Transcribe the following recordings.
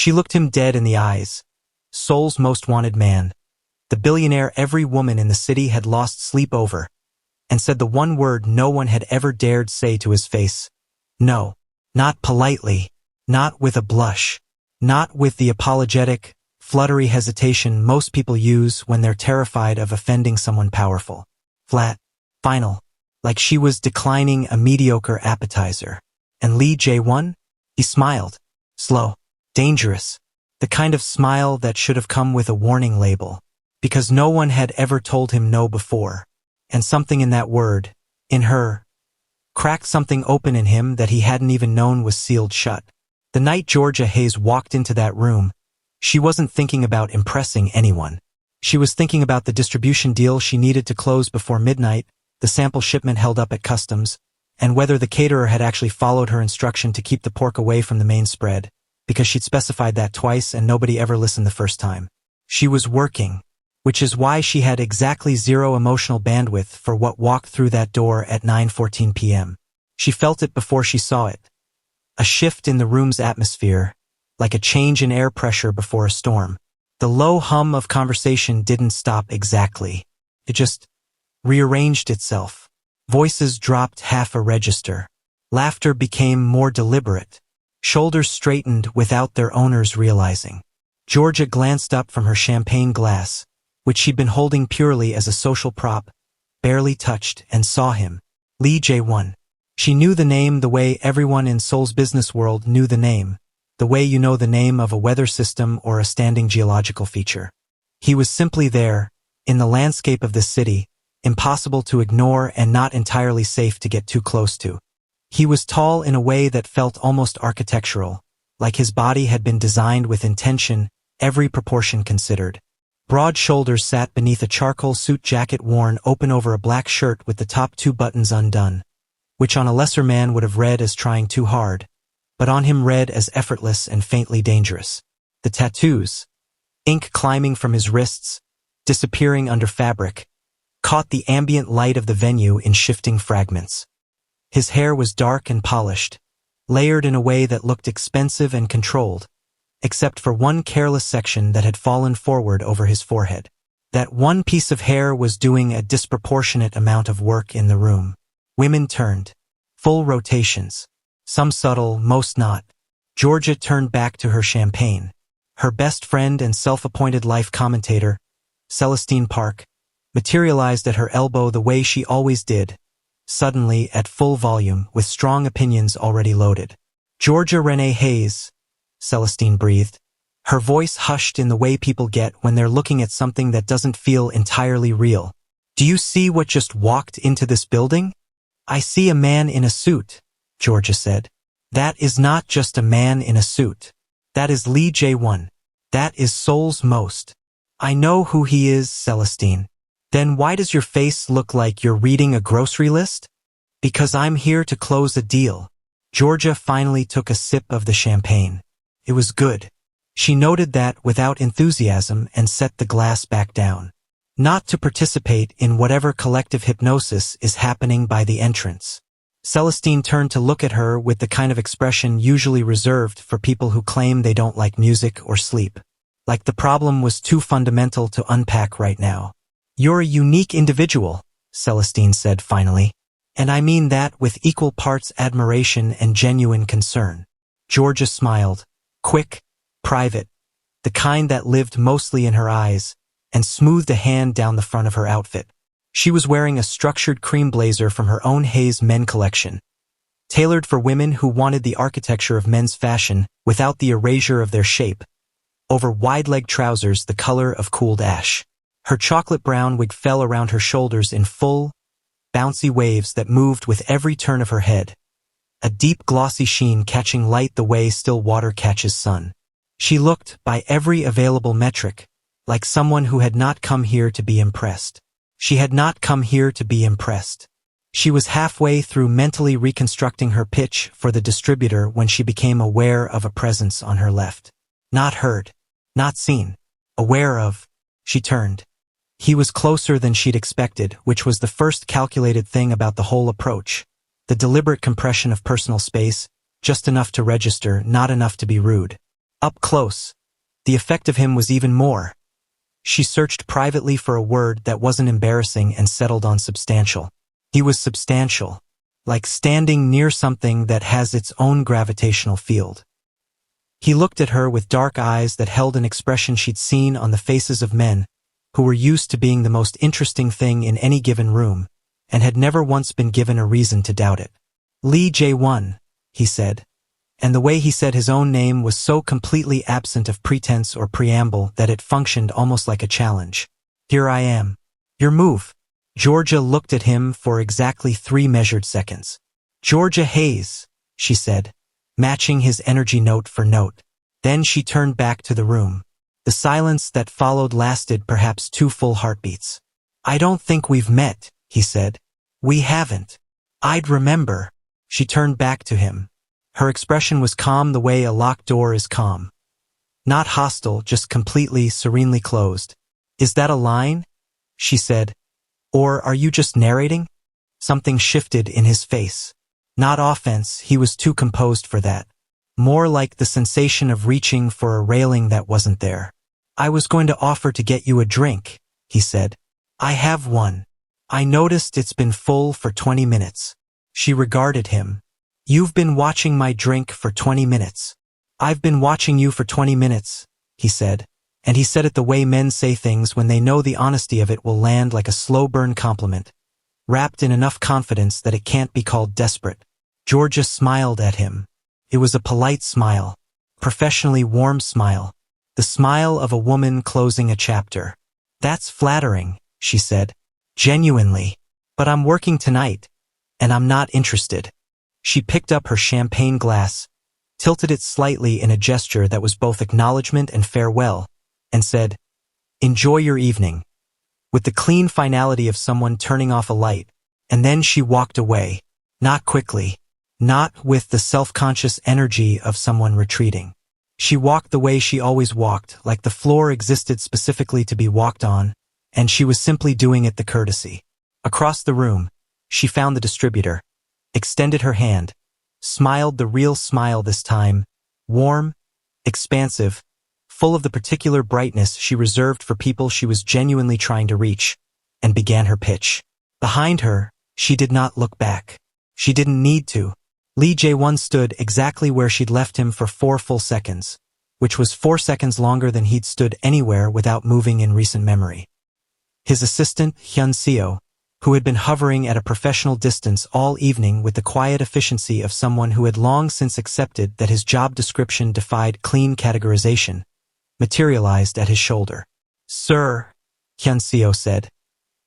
She looked him dead in the eyes. Seoul's most wanted man. The billionaire every woman in the city had lost sleep over, and said the one word no one had ever dared say to his face. No. Not politely. Not with a blush. Not with the apologetic, fluttery hesitation most people use when they're terrified of offending someone powerful. Flat. Final. Like she was declining a mediocre appetizer. And Lee Jae-won? He smiled. Slow. Dangerous. The kind of smile that should have come with a warning label. Because no one had ever told him no before. And something in that word, in her, cracked something open in him that he hadn't even known was sealed shut. The night Georgia Hayes walked into that room, she wasn't thinking about impressing anyone. She was thinking about the distribution deal she needed to close before midnight, the sample shipment held up at customs, and whether the caterer had actually followed her instruction to keep the pork away from the main spread, because she'd specified that twice and nobody ever listened the first time. She was working, which is why she had exactly zero emotional bandwidth for what walked through that door at 9:14 p.m. She felt it before she saw it. A shift in the room's atmosphere, like a change in air pressure before a storm. The low hum of conversation didn't stop exactly. It just rearranged itself. Voices dropped half a register. Laughter became more deliberate. Shoulders straightened without their owners realizing. Georgia glanced up from her champagne glass, which she'd been holding purely as a social prop, barely touched, and saw him. Lee Jae-won. She knew the name the way everyone in Seoul's business world knew the name, the way you know the name of a weather system or a standing geological feature. He was simply there, in the landscape of this city, impossible to ignore and not entirely safe to get too close to. He was tall in a way that felt almost architectural, like his body had been designed with intention, every proportion considered. Broad shoulders sat beneath a charcoal suit jacket worn open over a black shirt with the top two buttons undone, which on a lesser man would have read as trying too hard, but on him read as effortless and faintly dangerous. The tattoos, ink climbing from his wrists, disappearing under fabric, caught the ambient light of the venue in shifting fragments. His hair was dark and polished, layered in a way that looked expensive and controlled, except for one careless section that had fallen forward over his forehead. That one piece of hair was doing a disproportionate amount of work in the room. Women turned. Full rotations. Some subtle, most not. Georgia turned back to her champagne. Her best friend and self-appointed life commentator, Celestine Park, materialized at her elbow the way she always did, suddenly at full volume with strong opinions already loaded. Georgia Renee Hayes, Celestine breathed. Her voice hushed in the way people get when they're looking at something that doesn't feel entirely real. Do you see what just walked into this building? I see a man in a suit, Georgia said. That is not just a man in a suit. That is Lee Jae-won. That is Seoul's most. I know who he is, Celestine. Then why does your face look like you're reading a grocery list? Because I'm here to close a deal. Georgia finally took a sip of the champagne. It was good. She noted that without enthusiasm and set the glass back down. Not to participate in whatever collective hypnosis is happening by the entrance. Celestine turned to look at her with the kind of expression usually reserved for people who claim they don't like music or sleep. Like the problem was too fundamental to unpack right now. You're a unique individual, Celestine said finally. And I mean that with equal parts admiration and genuine concern. Georgia smiled. Quick, private, the kind that lived mostly in her eyes, and smoothed a hand down the front of her outfit. She was wearing a structured cream blazer from her own Hayes men collection, tailored for women who wanted the architecture of men's fashion without the erasure of their shape, over wide-leg trousers the color of cooled ash. Her chocolate brown wig fell around her shoulders in full, bouncy waves that moved with every turn of her head, a deep glossy sheen catching light the way still water catches sun. She looked, by every available metric, like someone who had not come here to be impressed. She had not come here to be impressed. She was halfway through mentally reconstructing her pitch for the distributor when she became aware of a presence on her left. Not heard. Not seen. Aware of. She turned. He was closer than she'd expected, which was the first calculated thing about the whole approach. The deliberate compression of personal space, just enough to register, not enough to be rude. Up close, the effect of him was even more. She searched privately for a word that wasn't embarrassing and settled on substantial. He was substantial, like standing near something that has its own gravitational field. He looked at her with dark eyes that held an expression she'd seen on the faces of men who were used to being the most interesting thing in any given room and had never once been given a reason to doubt it. Lee Jae-won, he said, and the way he said his own name was so completely absent of pretense or preamble that it functioned almost like a challenge. Here I am. Your move. Georgia looked at him for exactly 3 measured seconds. Georgia Hayes, she said, matching his energy note for note. Then she turned back to the room. The silence that followed lasted perhaps 2 full heartbeats. I don't think we've met, he said. We haven't. I'd remember. She turned back to him. Her expression was calm the way a locked door is calm. Not hostile, just completely, serenely closed. Is that a line? She said. Or are you just narrating? Something shifted in his face. Not offense, he was too composed for that. More like the sensation of reaching for a railing that wasn't there. I was going to offer to get you a drink, he said. I have one. I noticed it's been full for 20 minutes. She regarded him. You've been watching my drink for 20 minutes. I've been watching you for 20 minutes, he said. And he said it the way men say things when they know the honesty of it will land like a slow burn compliment, wrapped in enough confidence that it can't be called desperate. Georgia smiled at him. It was a polite smile, professionally warm smile, the smile of a woman closing a chapter. That's flattering, she said. Genuinely. But I'm working tonight, and I'm not interested. She picked up her champagne glass, tilted it slightly in a gesture that was both acknowledgement and farewell, and said, Enjoy your evening, with the clean finality of someone turning off a light, and then she walked away, not quickly, not with the self-conscious energy of someone retreating. She walked the way she always walked, like the floor existed specifically to be walked on, and she was simply doing it the courtesy. Across the room, she found the distributor, extended her hand, smiled the real smile this time, warm, expansive, full of the particular brightness she reserved for people she was genuinely trying to reach, and began her pitch. Behind her, she did not look back. She didn't need to. Lee Jae-won stood exactly where she'd left him for 4 full seconds, which was 4 seconds longer than he'd stood anywhere without moving in recent memory. His assistant, Hyun-seo, who had been hovering at a professional distance all evening with the quiet efficiency of someone who had long since accepted that his job description defied clean categorization, materialized at his shoulder. Sir, Hyun-seo said,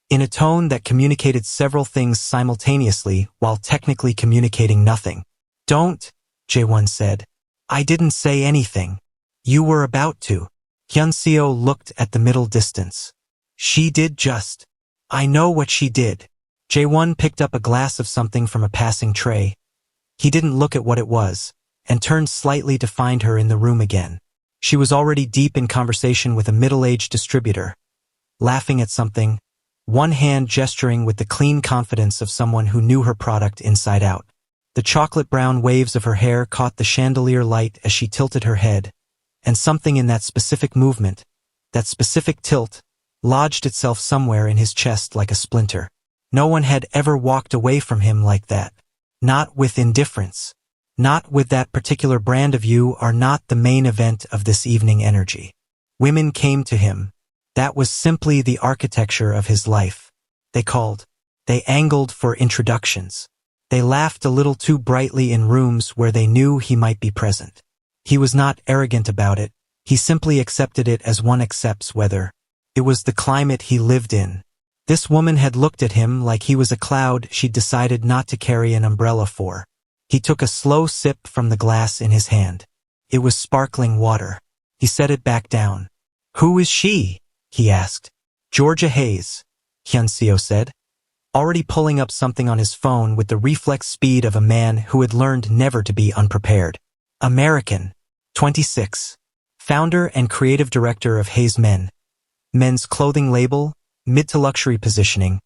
in a tone that communicated several things simultaneously while technically communicating nothing. Don't, Jae-won said. I didn't say anything. You were about to. Hyun-seo looked at the middle distance. She did just. I know what she did. Jae-won picked up a glass of something from a passing tray. He didn't look at what it was, and turned slightly to find her in the room again. She was already deep in conversation with a middle-aged distributor, laughing at something, one hand gesturing with the clean confidence of someone who knew her product inside out. The chocolate-brown waves of her hair caught the chandelier light as she tilted her head, and something in that specific movement, that specific tilt, lodged itself somewhere in his chest like a splinter. No one had ever walked away from him like that. Not with indifference. Not with that particular brand of "you are not the main event of this evening" energy. Women came to him. That was simply the architecture of his life. They called. They angled for introductions. They laughed a little too brightly in rooms where they knew he might be present. He was not arrogant about it. He simply accepted it as one accepts weather. It was the climate he lived in. This woman had looked at him like he was a cloud she'd decided not to carry an umbrella for. He took a slow sip from the glass in his hand. It was sparkling water. He set it back down. Who is she? He asked. Georgia Hayes, Hyun-seo said, already pulling up something on his phone with the reflex speed of a man who had learned never to be unprepared. American, 26. Founder and creative director of Hayes Men. Men's clothing label, mid to luxury positioning.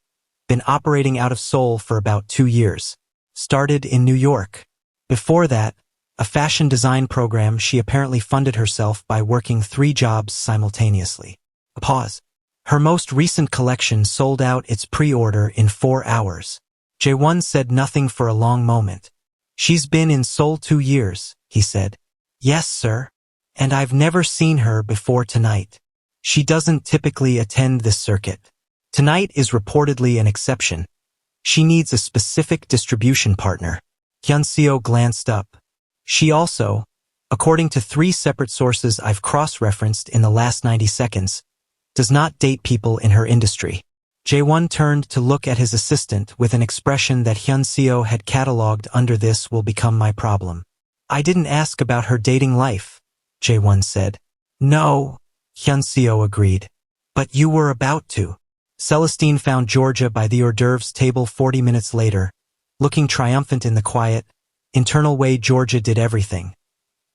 Been operating out of Seoul for about 2 years. Started in New York. Before that, a fashion design program she apparently funded herself by working 3 jobs simultaneously. A pause. Her most recent collection sold out its pre-order in 4 hours. Jae-won said nothing for a long moment. She's been in Seoul 2 years, he said. Yes, sir. And I've never seen her before tonight. She doesn't typically attend this circuit. Tonight is reportedly an exception. She needs a specific distribution partner. Hyun-seo glanced up. She also, according to 3 separate sources I've cross-referenced in the last 90 seconds, does not date people in her industry. Jae-won turned to look at his assistant with an expression that Hyun-seo had catalogued under "this will become my problem." I didn't ask about her dating life, Jae-won said. No, Hyun-seo agreed. But you were about to. Celestine found Georgia by the hors d'oeuvres table 40 minutes later, looking triumphant in the quiet, internal way Georgia did everything.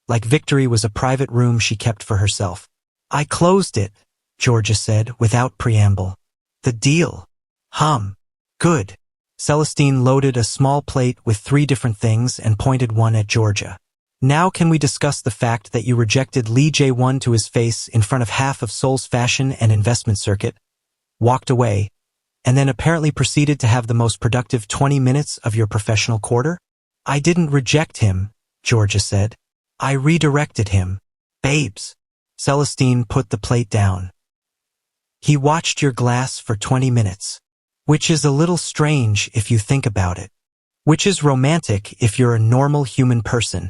Like victory was a private room she kept for herself. I closed it, Georgia said without preamble. The deal. Good. Celestine loaded a small plate with 3 different things and pointed one at Georgia. Now can we discuss the fact that you rejected Lee Jae-won to his face in front of half of Seoul's fashion and investment circuit, walked away, and then apparently proceeded to have the most productive 20 minutes of your professional quarter? I didn't reject him, Georgia said. I redirected him. Babes. Celestine put the plate down. He watched your glass for 20 minutes. Which is a little strange if you think about it. Which is romantic if you're a normal human person.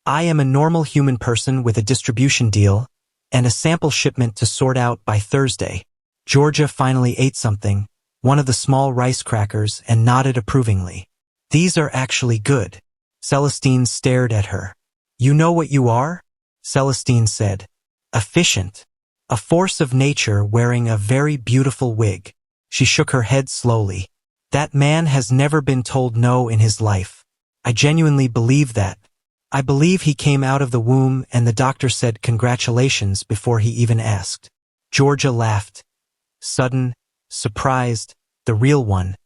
I am a normal human person with a distribution deal and a sample shipment to sort out by Thursday. Georgia finally ate something, one of the small rice crackers, and nodded approvingly. These are actually good. Celestine stared at her. You know what you are? Celestine said. Efficient. A force of nature wearing a very beautiful wig. She shook her head slowly. That man has never been told no in his life. I genuinely believe that. I believe he came out of the womb and the doctor said congratulations before he even asked. Georgia laughed. Sudden, surprised, the real one.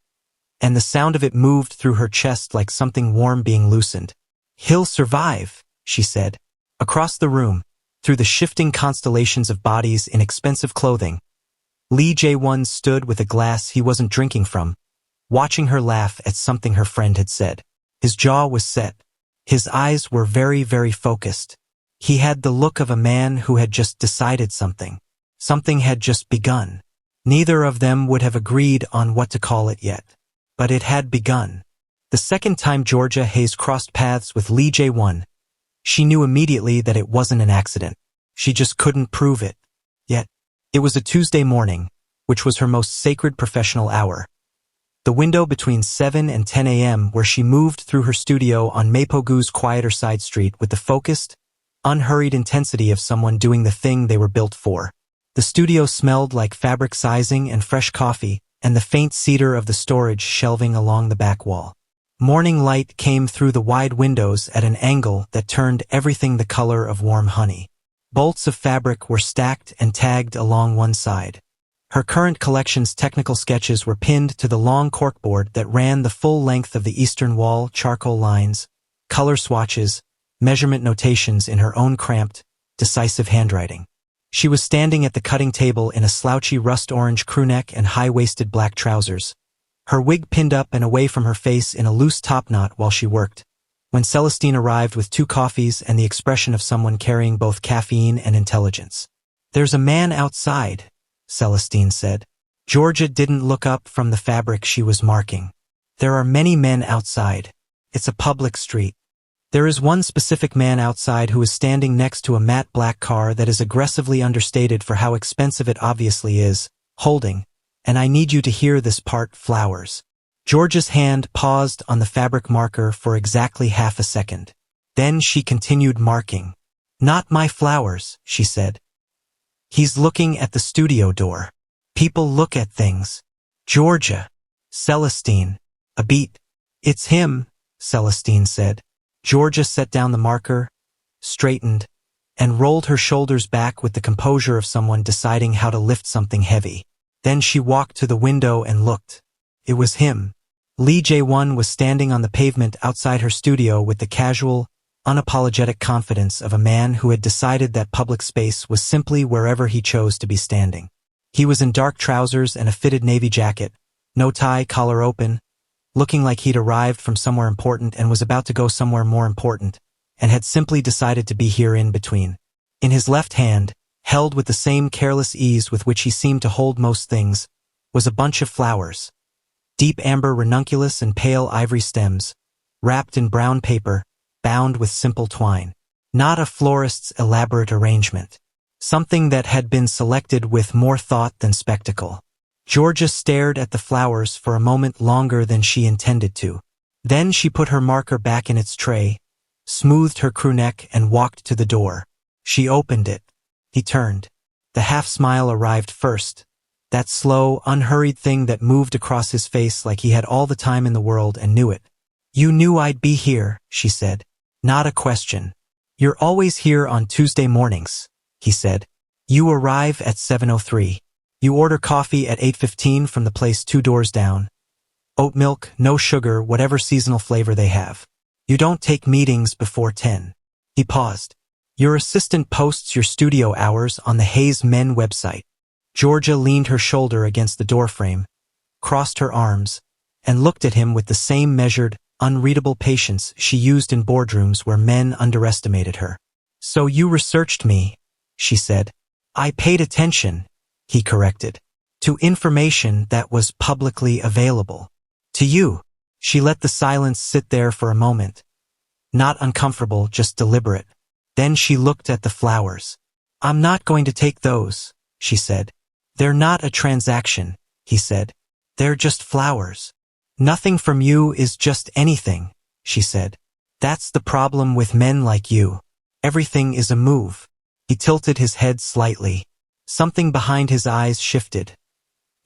And the sound of it moved through her chest like something warm being loosened. He'll survive, she said. Across the room, through the shifting constellations of bodies in expensive clothing, Lee Jae-won stood with a glass he wasn't drinking from, watching her laugh at something her friend had said. His jaw was set. His eyes were very, very focused. He had the look of a man who had just decided something. Something had just begun. Neither of them would have agreed on what to call it yet. But it had begun. The second time Georgia Hayes crossed paths with Lee Jae-won, she knew immediately that it wasn't an accident. She just couldn't prove it. Yet, it was a Tuesday morning, which was her most sacred professional hour. The window between 7 and 10 a.m. where she moved through her studio on Mapogu's quieter side street with the focused, unhurried intensity of someone doing the thing they were built for. The studio smelled like fabric sizing and fresh coffee, and the faint cedar of the storage shelving along the back wall. Morning light came through the wide windows at an angle that turned everything the color of warm honey. Bolts of fabric were stacked and tagged along one side. Her current collection's technical sketches were pinned to the long corkboard that ran the full length of the eastern wall, charcoal lines, color swatches, measurement notations in her own cramped, decisive handwriting. She was standing at the cutting table in a slouchy rust-orange crewneck and high-waisted black trousers, her wig pinned up and away from her face in a loose topknot while she worked, when Celestine arrived with 2 coffees and the expression of someone carrying both caffeine and intelligence. There's a man outside, Celestine said. Georgia didn't look up from the fabric she was marking. There are many men outside. It's a public street. There is one specific man outside who is standing next to a matte black car that is aggressively understated for how expensive it obviously is, holding, and I need you to hear this part, flowers. Georgia's hand paused on the fabric marker for exactly half a second. Then she continued marking. Not my flowers, she said. He's looking at the studio door. People look at things. Georgia. Celestine. A beat. It's him, Celestine said. Georgia set down the marker, straightened, and rolled her shoulders back with the composure of someone deciding how to lift something heavy. Then she walked to the window and looked. It was him. Lee Jae-won was standing on the pavement outside her studio with the casual, unapologetic confidence of a man who had decided that public space was simply wherever he chose to be standing. He was in dark trousers and a fitted navy jacket, no tie, collar open, looking like he'd arrived from somewhere important and was about to go somewhere more important, and had simply decided to be here in between. In his left hand, held with the same careless ease with which he seemed to hold most things, was a bunch of flowers. Deep amber ranunculus and pale ivory stems, wrapped in brown paper, bound with simple twine. Not a florist's elaborate arrangement. Something that had been selected with more thought than spectacle. Georgia stared at the flowers for a moment longer than she intended to. Then she put her marker back in its tray, smoothed her crew neck and walked to the door. She opened it. He turned. The half-smile arrived first. That slow, unhurried thing that moved across his face like he had all the time in the world and knew it. "You knew I'd be here," she said. "Not a question. You're always here on Tuesday mornings," he said. "You arrive at 7:03. You order coffee at 8:15 from the place 2 doors down. Oat milk, no sugar, whatever seasonal flavor they have. You don't take meetings before 10. He paused. "Your assistant posts your studio hours on the Hayes Men website." Georgia leaned her shoulder against the doorframe, crossed her arms, and looked at him with the same measured, unreadable patience she used in boardrooms where men underestimated her. "So you researched me," she said. "I paid attention," he corrected, "to information that was publicly available. To you." She let the silence sit there for a moment. Not uncomfortable, just deliberate. Then she looked at the flowers. "I'm not going to take those," she said. "They're not a transaction," he said. "They're just flowers." "Nothing from you is just anything," she said. "That's the problem with men like you. Everything is a move." He tilted his head slightly. Something behind his eyes shifted.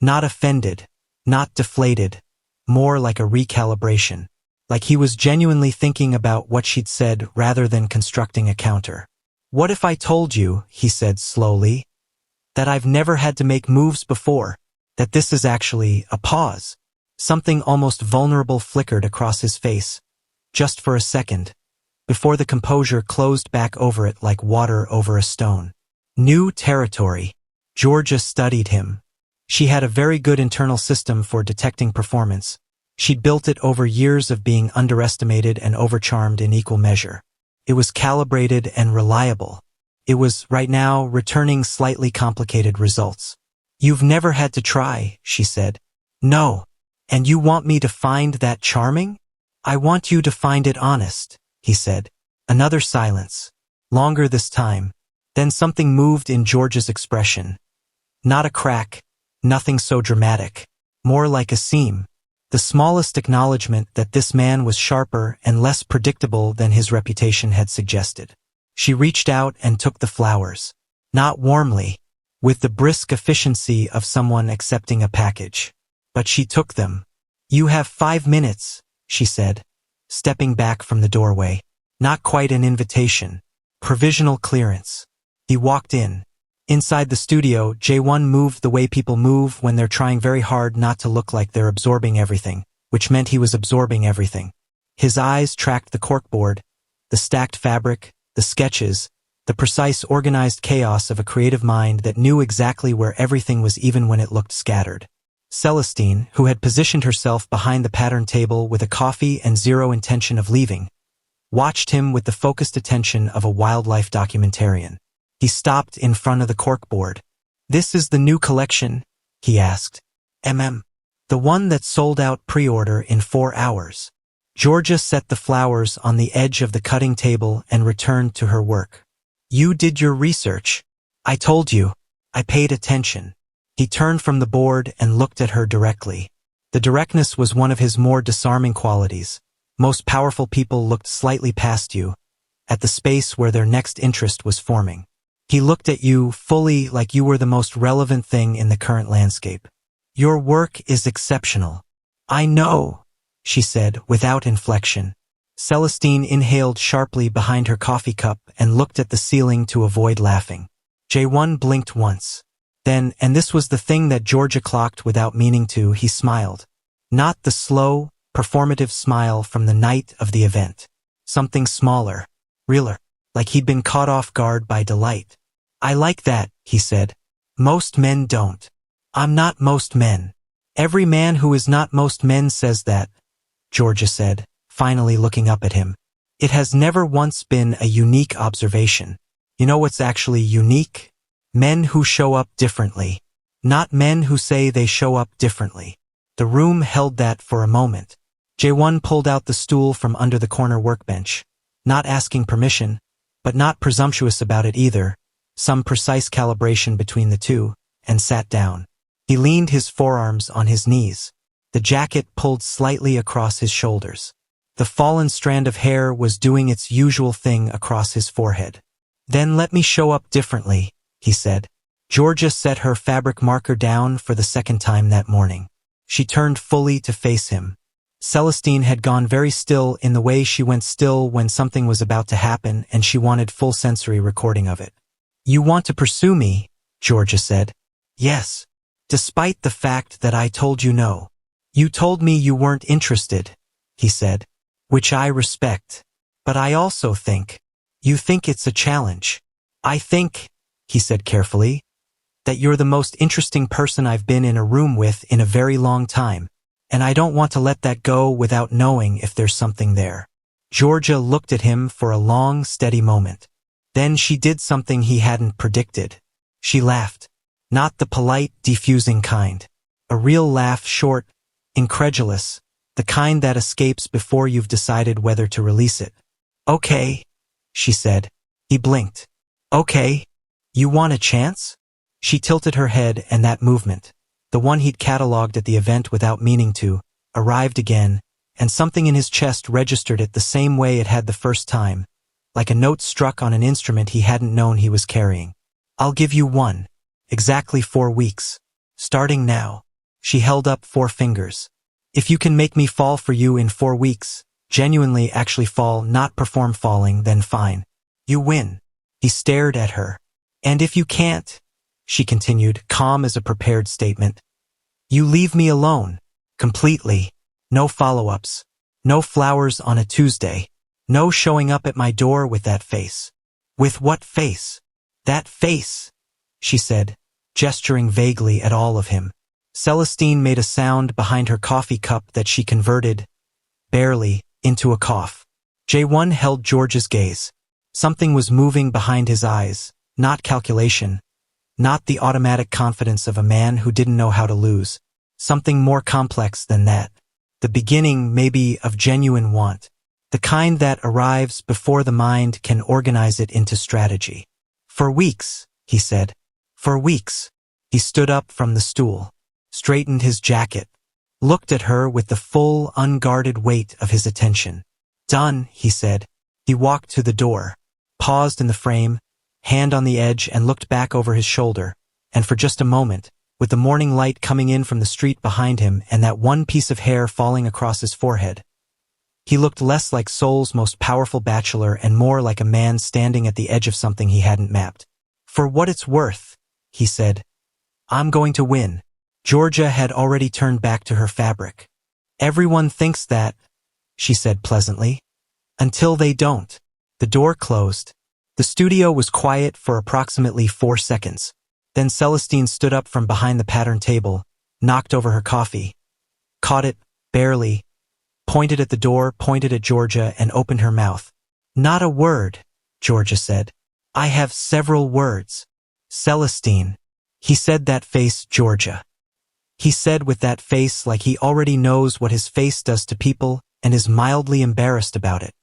Not offended, not deflated, more like a recalibration. Like he was genuinely thinking about what she'd said rather than constructing a counter. "What if I told you," he said slowly, "that I've never had to make moves before, that this is actually a pause?" Something almost vulnerable flickered across his face, just for a second, before the composure closed back over it like water over a stone. New territory. Georgia studied him. She had a very good internal system for detecting performance. She'd built it over years of being underestimated and overcharmed in equal measure. It was calibrated and reliable. It was, right now, returning slightly complicated results. "You've never had to try," she said. "No. And you want me to find that charming?" "I want you to find it honest," he said. Another silence. Longer this time. Then something moved in George's expression. Not a crack, nothing so dramatic. More like a seam. The smallest acknowledgement that this man was sharper and less predictable than his reputation had suggested. She reached out and took the flowers. Not warmly, with the brisk efficiency of someone accepting a package. But she took them. "You have 5 minutes," she said, stepping back from the doorway. Not quite an invitation. Provisional clearance. He walked in. Inside the studio, J1 moved the way people move when they're trying very hard not to look like they're absorbing everything, which meant he was absorbing everything. His eyes tracked the corkboard, the stacked fabric, the sketches, the precise organized chaos of a creative mind that knew exactly where everything was even when it looked scattered. Celestine, who had positioned herself behind the pattern table with a coffee and zero intention of leaving, watched him with the focused attention of a wildlife documentarian. He stopped in front of the corkboard. "This is the new collection?" he asked. The one that sold out pre-order in 4 hours." Georgia set the flowers on the edge of the cutting table and returned to her work. "You did your research. I told you. I paid attention." He turned from the board and looked at her directly. The directness was one of his more disarming qualities. Most powerful people looked slightly past you, at the space where their next interest was forming. He looked at you fully like you were the most relevant thing in the current landscape. "Your work is exceptional." "I know," she said without inflection. Celestine inhaled sharply behind her coffee cup and looked at the ceiling to avoid laughing. J1 blinked once. Then, and this was the thing that Georgia clocked without meaning to, he smiled. Not the slow, performative smile from the night of the event. Something smaller. realer, like he'd been caught off guard by delight. I like that, he said. Most men don't. I'm not most men. Every man who is not most men says that, Georgia said, finally looking up at him. It has never once been a unique observation. You know what's actually unique? Men who show up differently. Not men who say they show up differently. The room held that for a moment. Jae-won pulled out the stool from under the corner workbench, not asking permission, but not presumptuous about it either, some precise calibration between the two, and sat down. He leaned his forearms on his knees. The jacket pulled slightly across his shoulders. The fallen strand of hair was doing its usual thing across his forehead. Then let me show up differently, he said. Georgia set her fabric marker down for the second time that morning. She turned fully to face him. Celestine had gone very still in the way she went still when something was about to happen and she wanted full sensory recording of it. You want to pursue me, Georgia said. Yes. Despite the fact that I told you no. You told me you weren't interested, he said. Which I respect. But I also think. You think it's a challenge. I think, he said carefully, that you're the most interesting person I've been in a room with in a very long time, and I don't want to let that go without knowing if there's something there. Georgia looked at him for a long, steady moment. Then she did something he hadn't predicted. She laughed. Not the polite, defusing kind. A real laugh, short, incredulous, the kind that escapes before you've decided whether to release it. Okay, she said. He blinked. Okay. You want a chance? She tilted her head, and that movement, the one he'd catalogued at the event without meaning to, arrived again, and something in his chest registered it the same way it had the first time, like a note struck on an instrument he hadn't known he was carrying. I'll give you one. Exactly 4 weeks. Starting now. She held up 4 fingers. If you can make me fall for you in 4 weeks, genuinely actually fall, not perform falling, then fine. You win. He stared at her. And if you can't, she continued, calm as a prepared statement, you leave me alone. Completely. No follow-ups. No flowers on a Tuesday. No showing up at my door with that face. With what face? That face, she said, gesturing vaguely at all of him. Celestine made a sound behind her coffee cup that she converted, barely, into a cough. Jae-won held George's gaze. Something was moving behind his eyes, not calculation, not the automatic confidence of a man who didn't know how to lose. Something more complex than that. The beginning, maybe, of genuine want. The kind that arrives before the mind can organize it into strategy. For weeks, he said. For weeks. He stood up from the stool, straightened his jacket, looked at her with the full, unguarded weight of his attention. Done, he said. He walked to the door, paused in the frame, hand on the edge, and looked back over his shoulder, and for just a moment, with the morning light coming in from the street behind him and that one piece of hair falling across his forehead, he looked less like Seoul's most powerful bachelor and more like a man standing at the edge of something he hadn't mapped. For what it's worth, he said, I'm going to win. Georgia had already turned back to her fabric. Everyone thinks that, she said pleasantly. Until they don't. The door closed. The studio was quiet for approximately 4 seconds. Then Celestine stood up from behind the pattern table, knocked over her coffee, caught it, barely, pointed at the door, pointed at Georgia, and opened her mouth. Not a word, Georgia said. I have several words. Celestine. He said that face, Georgia. He said with that face like he already knows what his face does to people and is mildly embarrassed about it.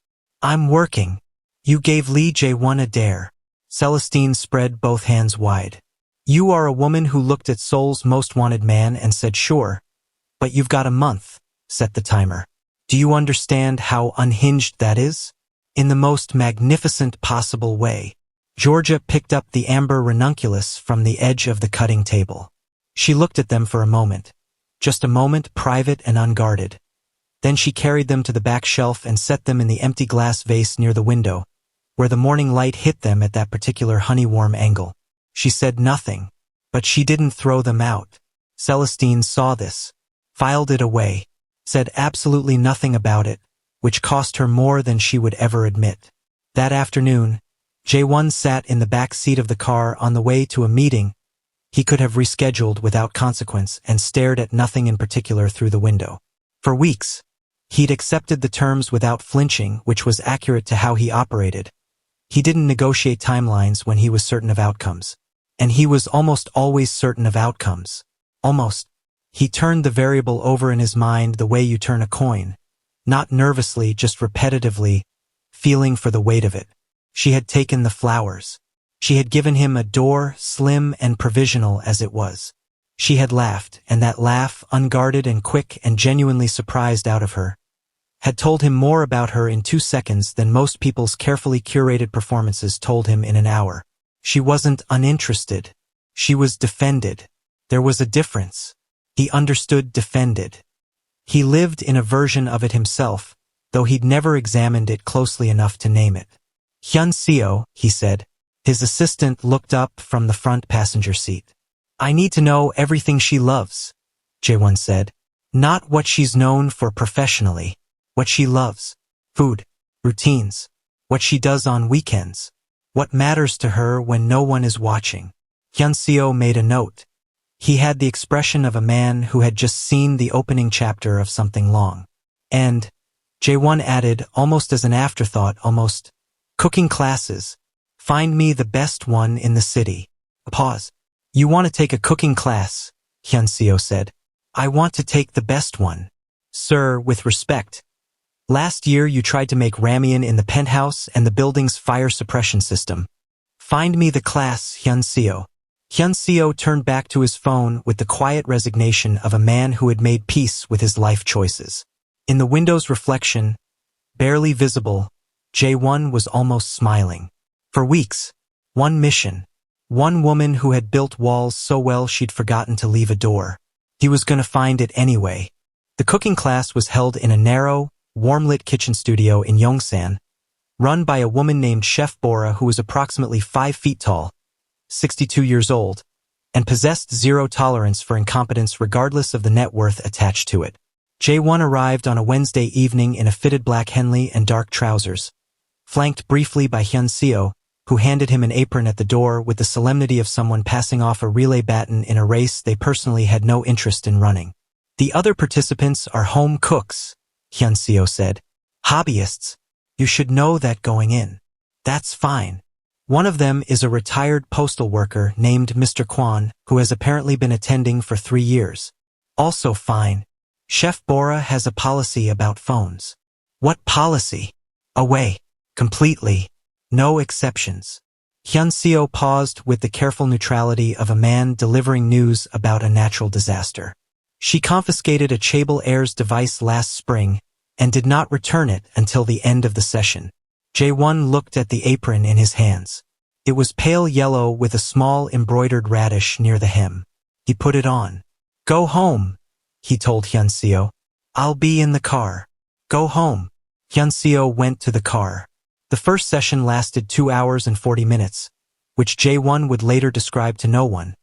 I'm working. You gave Lee Jae-won a dare. Celestine spread both hands wide. You are a woman who looked at Seoul's most wanted man and said sure, but you've got a month, set the timer. Do you understand how unhinged that is? In the most magnificent possible way. Georgia picked up the amber ranunculus from the edge of the cutting table. She looked at them for a moment. Just a moment, private and unguarded. Then she carried them to the back shelf and set them in the empty glass vase near the window, where the morning light hit them at that particular honey-warm angle. She said nothing, but she didn't throw them out. Celestine saw this, filed it away, said absolutely nothing about it, which cost her more than she would ever admit. That afternoon, Jae-won sat in the back seat of the car on the way to a meeting he could have rescheduled without consequence and stared at nothing in particular through the window. For weeks, he'd accepted the terms without flinching, which was accurate to how he operated. He didn't negotiate timelines when he was certain of outcomes. And he was almost always certain of outcomes. Almost. He turned the variable over in his mind the way you turn a coin. Not nervously, just repetitively, feeling for the weight of it. She had taken the flowers. She had given him a door, slim and provisional as it was. She had laughed, and that laugh, unguarded and quick and genuinely surprised out of her, had told him more about her in 2 seconds than most people's carefully curated performances told him in an hour. She wasn't uninterested. She was defended. There was a difference. He understood defended. He lived in a version of it himself, though he'd never examined it closely enough to name it. Hyun-seo, he said. His assistant looked up from the front passenger seat. I need to know everything she loves, Jae-won said. Not what she's known for professionally. What she loves. Food. Routines. What she does on weekends. What matters to her when no one is watching. Hyun-seo made a note. He had the expression of a man who had just seen the opening chapter of something long. And, Jae-won added, almost as an afterthought, almost, cooking classes. Find me the best one in the city. A pause. You want to take a cooking class, Hyun-seo said. I want to take the best one. Sir, with respect. Last year you tried to make ramen in the penthouse and the building's fire suppression system. Find me the class, Hyun-seo. Hyun-seo turned back to his phone with the quiet resignation of a man who had made peace with his life choices. In the window's reflection, barely visible, Jae-won was almost smiling. For weeks, one mission. One woman who had built walls so well she'd forgotten to leave a door. He was going to find it anyway. The cooking class was held in a narrow, warm-lit kitchen studio in Yongsan, run by a woman named Chef Bora who was approximately 5 feet tall, 62 years old, and possessed zero tolerance for incompetence regardless of the net worth attached to it. Jae-won arrived on a Wednesday evening in a fitted black henley and dark trousers, flanked briefly by Hyun-seo, who handed him an apron at the door with the solemnity of someone passing off a relay baton in a race they personally had no interest in running. The other participants are home cooks, Hyun-seo said. Hobbyists. You should know that going in. That's fine. One of them is a retired postal worker named Mr. Kwon, who has apparently been attending for 3 years. Also fine. Chef Bora has a policy about phones. What policy? Away. Completely. No exceptions. Hyun-seo paused with the careful neutrality of a man delivering news about a natural disaster. She confiscated a Chable Air's device last spring and did not return it until the end of the session. Jae-won looked at the apron in his hands. It was pale yellow with a small embroidered radish near the hem. He put it on. Go home, he told Hyun-seo. I'll be in the car. Go home. Hyun-seo went to the car. The first session lasted 2 hours and 40 minutes, which Jae-won would later describe to no one,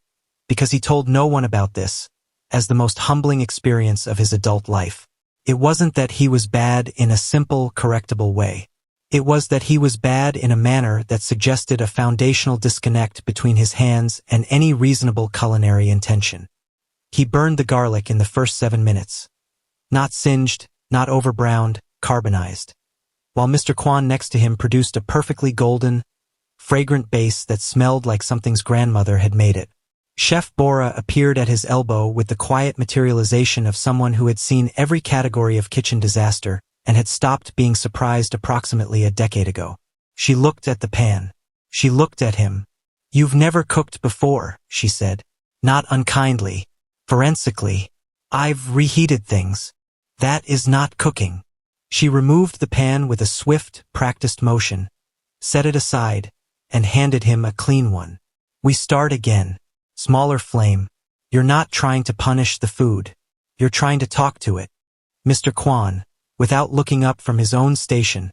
because he told no one about this, as the most humbling experience of his adult life. It wasn't that he was bad in a simple, correctable way. It was that he was bad in a manner that suggested a foundational disconnect between his hands and any reasonable culinary intention. He burned the garlic in the first 7 minutes. Not singed, not overbrowned, carbonized. While Mr. Kwon next to him produced a perfectly golden, fragrant base that smelled like something's grandmother had made it. Chef Bora appeared at his elbow with the quiet materialization of someone who had seen every category of kitchen disaster and had stopped being surprised approximately a decade ago. She looked at the pan. She looked at him. You've never cooked before, she said. Not unkindly. Forensically. I've reheated things. That is not cooking. She removed the pan with a swift, practiced motion, set it aside, and handed him a clean one. We start again. Smaller flame. You're not trying to punish the food. You're trying to talk to it. Mr. Kwon, without looking up from his own station,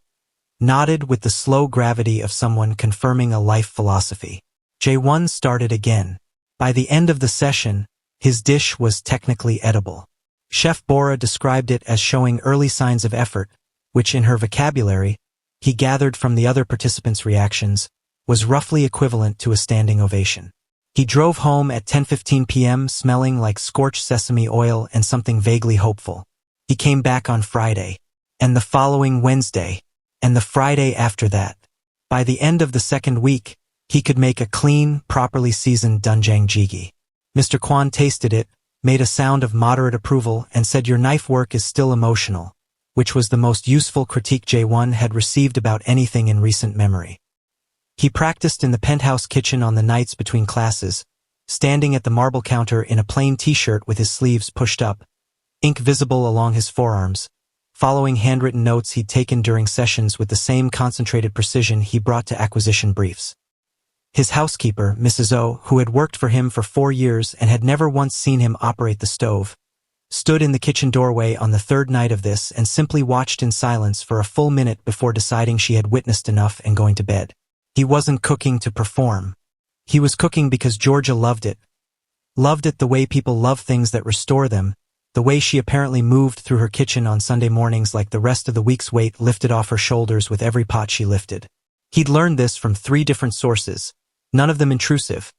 nodded with the slow gravity of someone confirming a life philosophy. Jae-won started again. By the end of the session, his dish was technically edible. Chef Bora described it as showing early signs of effort, which in her vocabulary he gathered from the other participants' reactions, was roughly equivalent to a standing ovation. He drove home at 10:15 p.m. smelling like scorched sesame oil and something vaguely hopeful. He came back on Friday, and the following Wednesday, and the Friday after that. By the end of the second week, he could make a clean, properly seasoned doenjang jjigae. Mr. Kwon tasted it, made a sound of moderate approval, and said your knife work is still emotional, which was the most useful critique Jae-won had received about anything in recent memory. He practiced in the penthouse kitchen on the nights between classes, standing at the marble counter in a plain t-shirt with his sleeves pushed up, ink visible along his forearms, following handwritten notes he'd taken during sessions with the same concentrated precision he brought to acquisition briefs. His housekeeper, Mrs. O, who had worked for him for 4 years and had never once seen him operate the stove, stood in the kitchen doorway on the third night of this and simply watched in silence for a full minute before deciding she had witnessed enough and going to bed. He wasn't cooking to perform. He was cooking because Georgia loved it. Loved it the way people love things that restore them, the way she apparently moved through her kitchen on Sunday mornings like the rest of the week's weight lifted off her shoulders with every pot she lifted. He'd learned this from 3 different sources, none of them intrusive.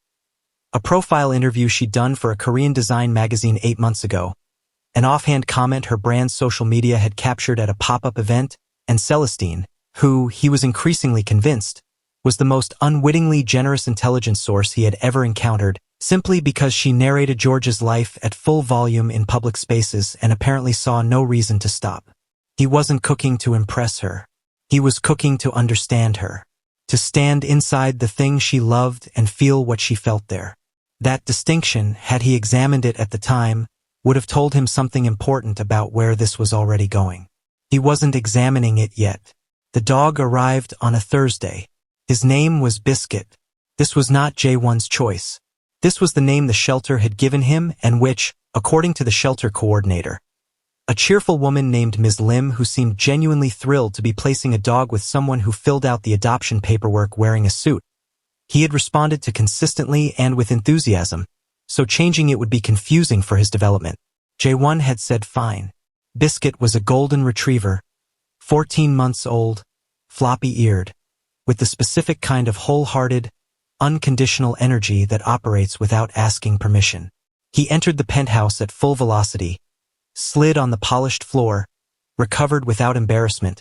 A profile interview she'd done for a Korean design magazine 8 months ago, an offhand comment her brand's social media had captured at a pop-up event, and Celestine, who, he was increasingly convinced, was the most unwittingly generous intelligence source he had ever encountered, simply because she narrated George's life at full volume in public spaces and apparently saw no reason to stop. He wasn't cooking to impress her. He was cooking to understand her, to stand inside the thing she loved and feel what she felt there. That distinction, had he examined it at the time, would have told him something important about where this was already going. He wasn't examining it yet. The dog arrived on a Thursday. His name was Biscuit. This was not Jae-won's choice. This was the name the shelter had given him and which, according to the shelter coordinator, a cheerful woman named Ms. Lim who seemed genuinely thrilled to be placing a dog with someone who filled out the adoption paperwork wearing a suit. He had responded to consistently and with enthusiasm, so changing it would be confusing for his development. Jae-won had said fine. Biscuit was a golden retriever, 14 months old, floppy-eared, with the specific kind of wholehearted, unconditional energy that operates without asking permission. He entered the penthouse at full velocity, slid on the polished floor, recovered without embarrassment,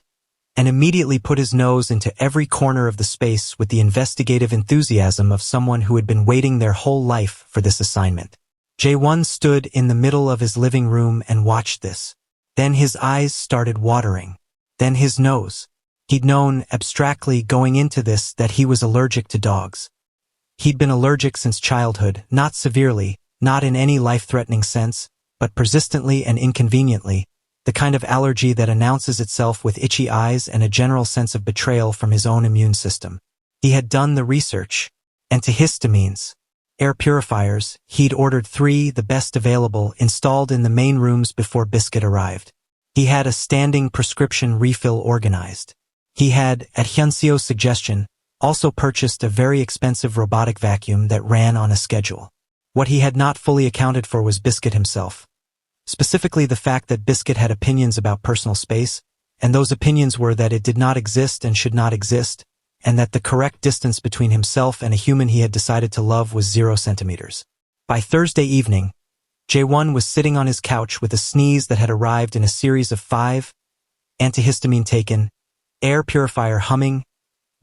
and immediately put his nose into every corner of the space with the investigative enthusiasm of someone who had been waiting their whole life for this assignment. Jae-won stood in the middle of his living room and watched this. Then his eyes started watering. Then his nose. He'd known, abstractly going into this, that he was allergic to dogs. He'd been allergic since childhood, not severely, not in any life-threatening sense, but persistently and inconveniently, the kind of allergy that announces itself with itchy eyes and a general sense of betrayal from his own immune system. He had done the research. Antihistamines, air purifiers, he'd ordered 3, the best available, installed in the main rooms before Biscuit arrived. He had a standing prescription refill organized. He had, at Hyunseo's suggestion, also purchased a very expensive robotic vacuum that ran on a schedule. What he had not fully accounted for was Biscuit himself. Specifically the fact that Biscuit had opinions about personal space, and those opinions were that it did not exist and should not exist, and that the correct distance between himself and a human he had decided to love was 0 centimeters. By Thursday evening, Jae-won was sitting on his couch with a sneeze that had arrived in a series of 5, antihistamine taken, air purifier humming,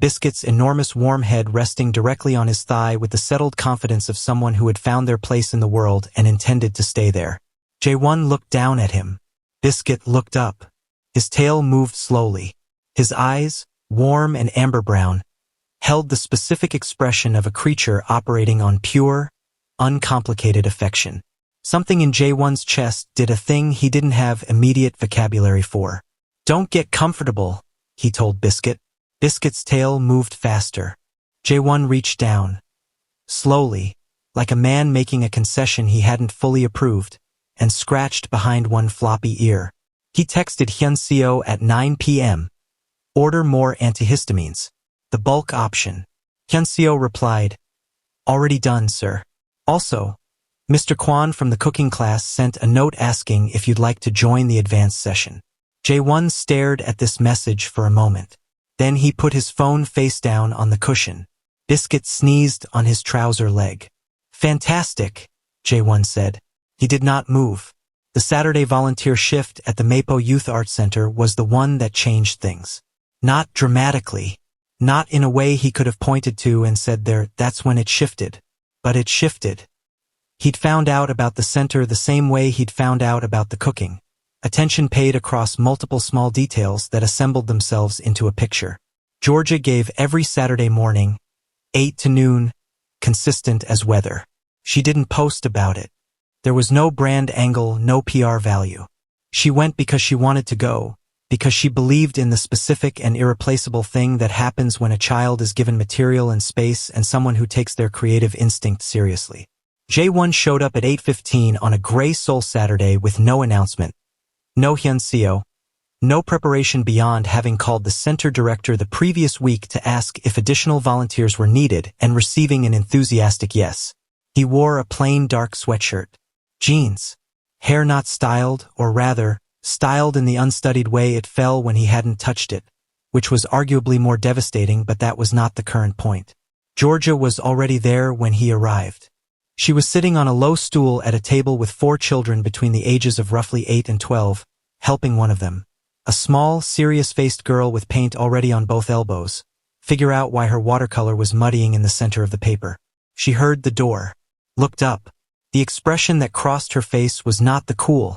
Biscuit's enormous warm head resting directly on his thigh with the settled confidence of someone who had found their place in the world and intended to stay there. Jae-won looked down at him. Biscuit looked up. His tail moved slowly. His eyes, warm and amber brown, held the specific expression of a creature operating on pure, uncomplicated affection. Something in Jae-won's chest did a thing he didn't have immediate vocabulary for. "Don't get comfortable," he told Biscuit. Biscuit's tail moved faster. Jae-won reached down, slowly, like a man making a concession he hadn't fully approved, and scratched behind one floppy ear. He texted Hyunseo at 9 p.m. "Order more antihistamines. The bulk option." Hyunseo replied, "Already done, sir." Also, Mr. Kwon from the cooking class sent a note asking if you'd like to join the advanced session. Jae-won stared at this message for a moment. Then he put his phone face down on the cushion. Biscuit sneezed on his trouser leg. Fantastic, Jae-won said. He did not move. The Saturday volunteer shift at the Mapo Youth Arts Center was the one that changed things. Not dramatically. Not in a way he could have pointed to and said that's when it shifted. But it shifted. He'd found out about the center the same way he'd found out about the cooking. Attention paid across multiple small details that assembled themselves into a picture. Georgia gave every Saturday morning, 8 to noon, consistent as weather. She didn't post about it. There was no brand angle, no PR value. She went because she wanted to go, because she believed in the specific and irreplaceable thing that happens when a child is given material and space and someone who takes their creative instinct seriously. Jae-won showed up at 8:15 on a gray Seoul Saturday with no announcement. No hyunseo, no preparation beyond having called the center director the previous week to ask if additional volunteers were needed and receiving an enthusiastic yes. He wore a plain dark sweatshirt, jeans, hair not styled, or rather, styled in the unstudied way it fell when he hadn't touched it, which was arguably more devastating, but that was not the current point. Georgia was already there when he arrived. She was sitting on a low stool at a table with 4 children between the ages of roughly 8 and 12, helping one of them, a small, serious-faced girl with paint already on both elbows, figure out why her watercolor was muddying in the center of the paper. She heard the door, looked up. The expression that crossed her face was not the cool,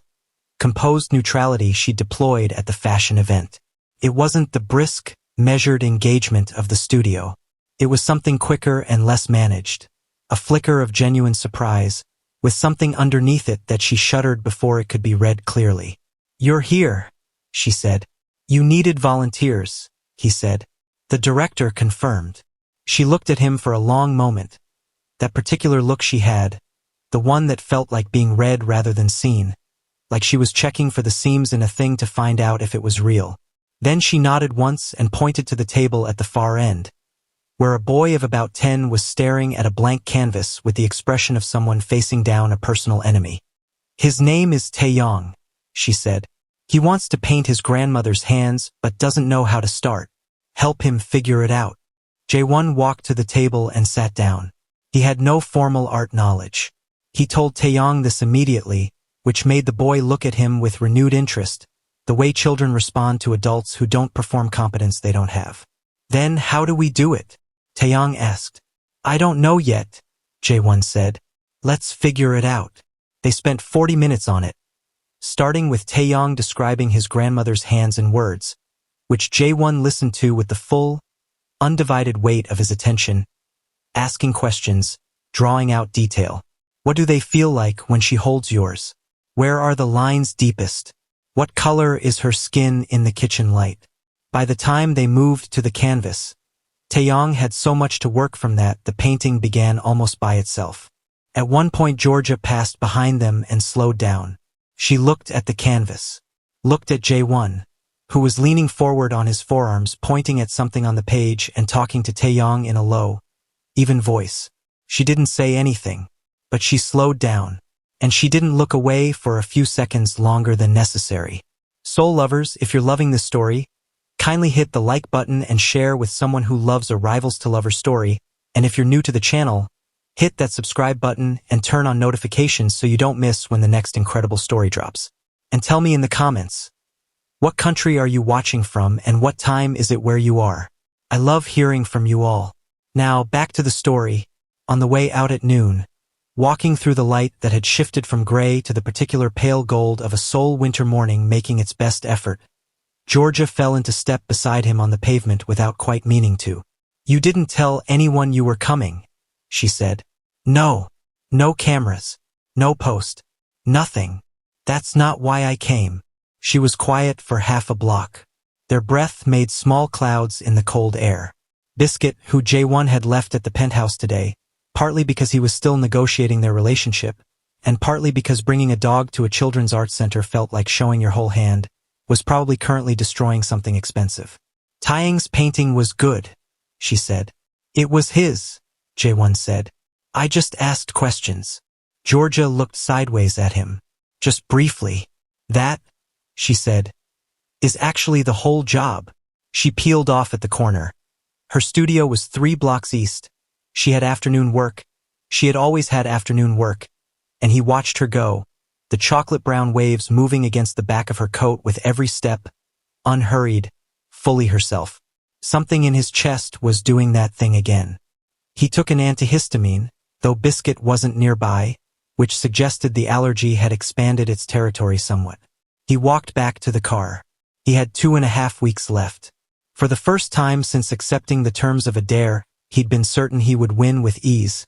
composed neutrality she deployed at the fashion event. It wasn't the brisk, measured engagement of the studio. It was something quicker and less managed. A flicker of genuine surprise, with something underneath it that she shuddered before it could be read clearly. "You're here," she said. "You needed volunteers," he said. The director confirmed. She looked at him for a long moment. That particular look she had, the one that felt like being read rather than seen, like she was checking for the seams in a thing to find out if it was real. Then she nodded once and pointed to the table at the far end, where a boy of about 10 was staring at a blank canvas with the expression of someone facing down a personal enemy. "His name is Taeyong," she said. "He wants to paint his grandmother's hands but doesn't know how to start. Help him figure it out." Jae-won walked to the table and sat down. He had no formal art knowledge. He told Taeyong this immediately, which made the boy look at him with renewed interest, the way children respond to adults who don't perform competence they don't have. "Then how do we do it?" Taeyong asked. "I don't know yet," Jae-won said. "Let's figure it out." They spent 40 minutes on it, starting with Taeyong describing his grandmother's hands in words, which Jae-won listened to with the full, undivided weight of his attention, asking questions, drawing out detail. "What do they feel like when she holds yours? Where are the lines deepest? What color is her skin in the kitchen light?" By the time they moved to the canvas, Taeyong had so much to work from that the painting began almost by itself. At one point Georgia passed behind them and slowed down. She looked at the canvas, looked at Jae-won, who was leaning forward on his forearms pointing at something on the page and talking to Taeyong in a low, even voice. She didn't say anything, but she slowed down, and she didn't look away for a few seconds longer than necessary. Soul lovers, if you're loving this story, kindly hit the like button and share with someone who loves a rivals to lover story, and if you're new to the channel, hit that subscribe button and turn on notifications so you don't miss when the next incredible story drops. And tell me in the comments, what country are you watching from and what time is it where you are? I love hearing from you all. Now back to the story. On the way out at noon, walking through the light that had shifted from gray to the particular pale gold of a Seoul winter morning making its best effort, Georgia fell into step beside him on the pavement without quite meaning to. "You didn't tell anyone you were coming," she said. "No. No cameras. No post. Nothing. That's not why I came." She was quiet for half a block. Their breath made small clouds in the cold air. Biscuit, who Jae-won had left at the penthouse today, partly because he was still negotiating their relationship, and partly because bringing a dog to a children's arts center felt like showing your whole hand, was probably currently destroying something expensive. "Taeyong's painting was good," she said. "It was his," Jae-won said. "I just asked questions." Georgia looked sideways at him. "Just briefly. That," she said, "is actually the whole job. She peeled off at the corner. Her studio was 3 blocks east. She had afternoon work. She had always had afternoon work. And he watched her go, the chocolate-brown waves moving against the back of her coat with every step, unhurried, fully herself. Something in his chest was doing that thing again. He took an antihistamine, though Biscuit wasn't nearby, which suggested the allergy had expanded its territory somewhat. He walked back to the car. He had 2.5 weeks left. For the first time since accepting the terms of a dare, he'd been certain he would win with ease.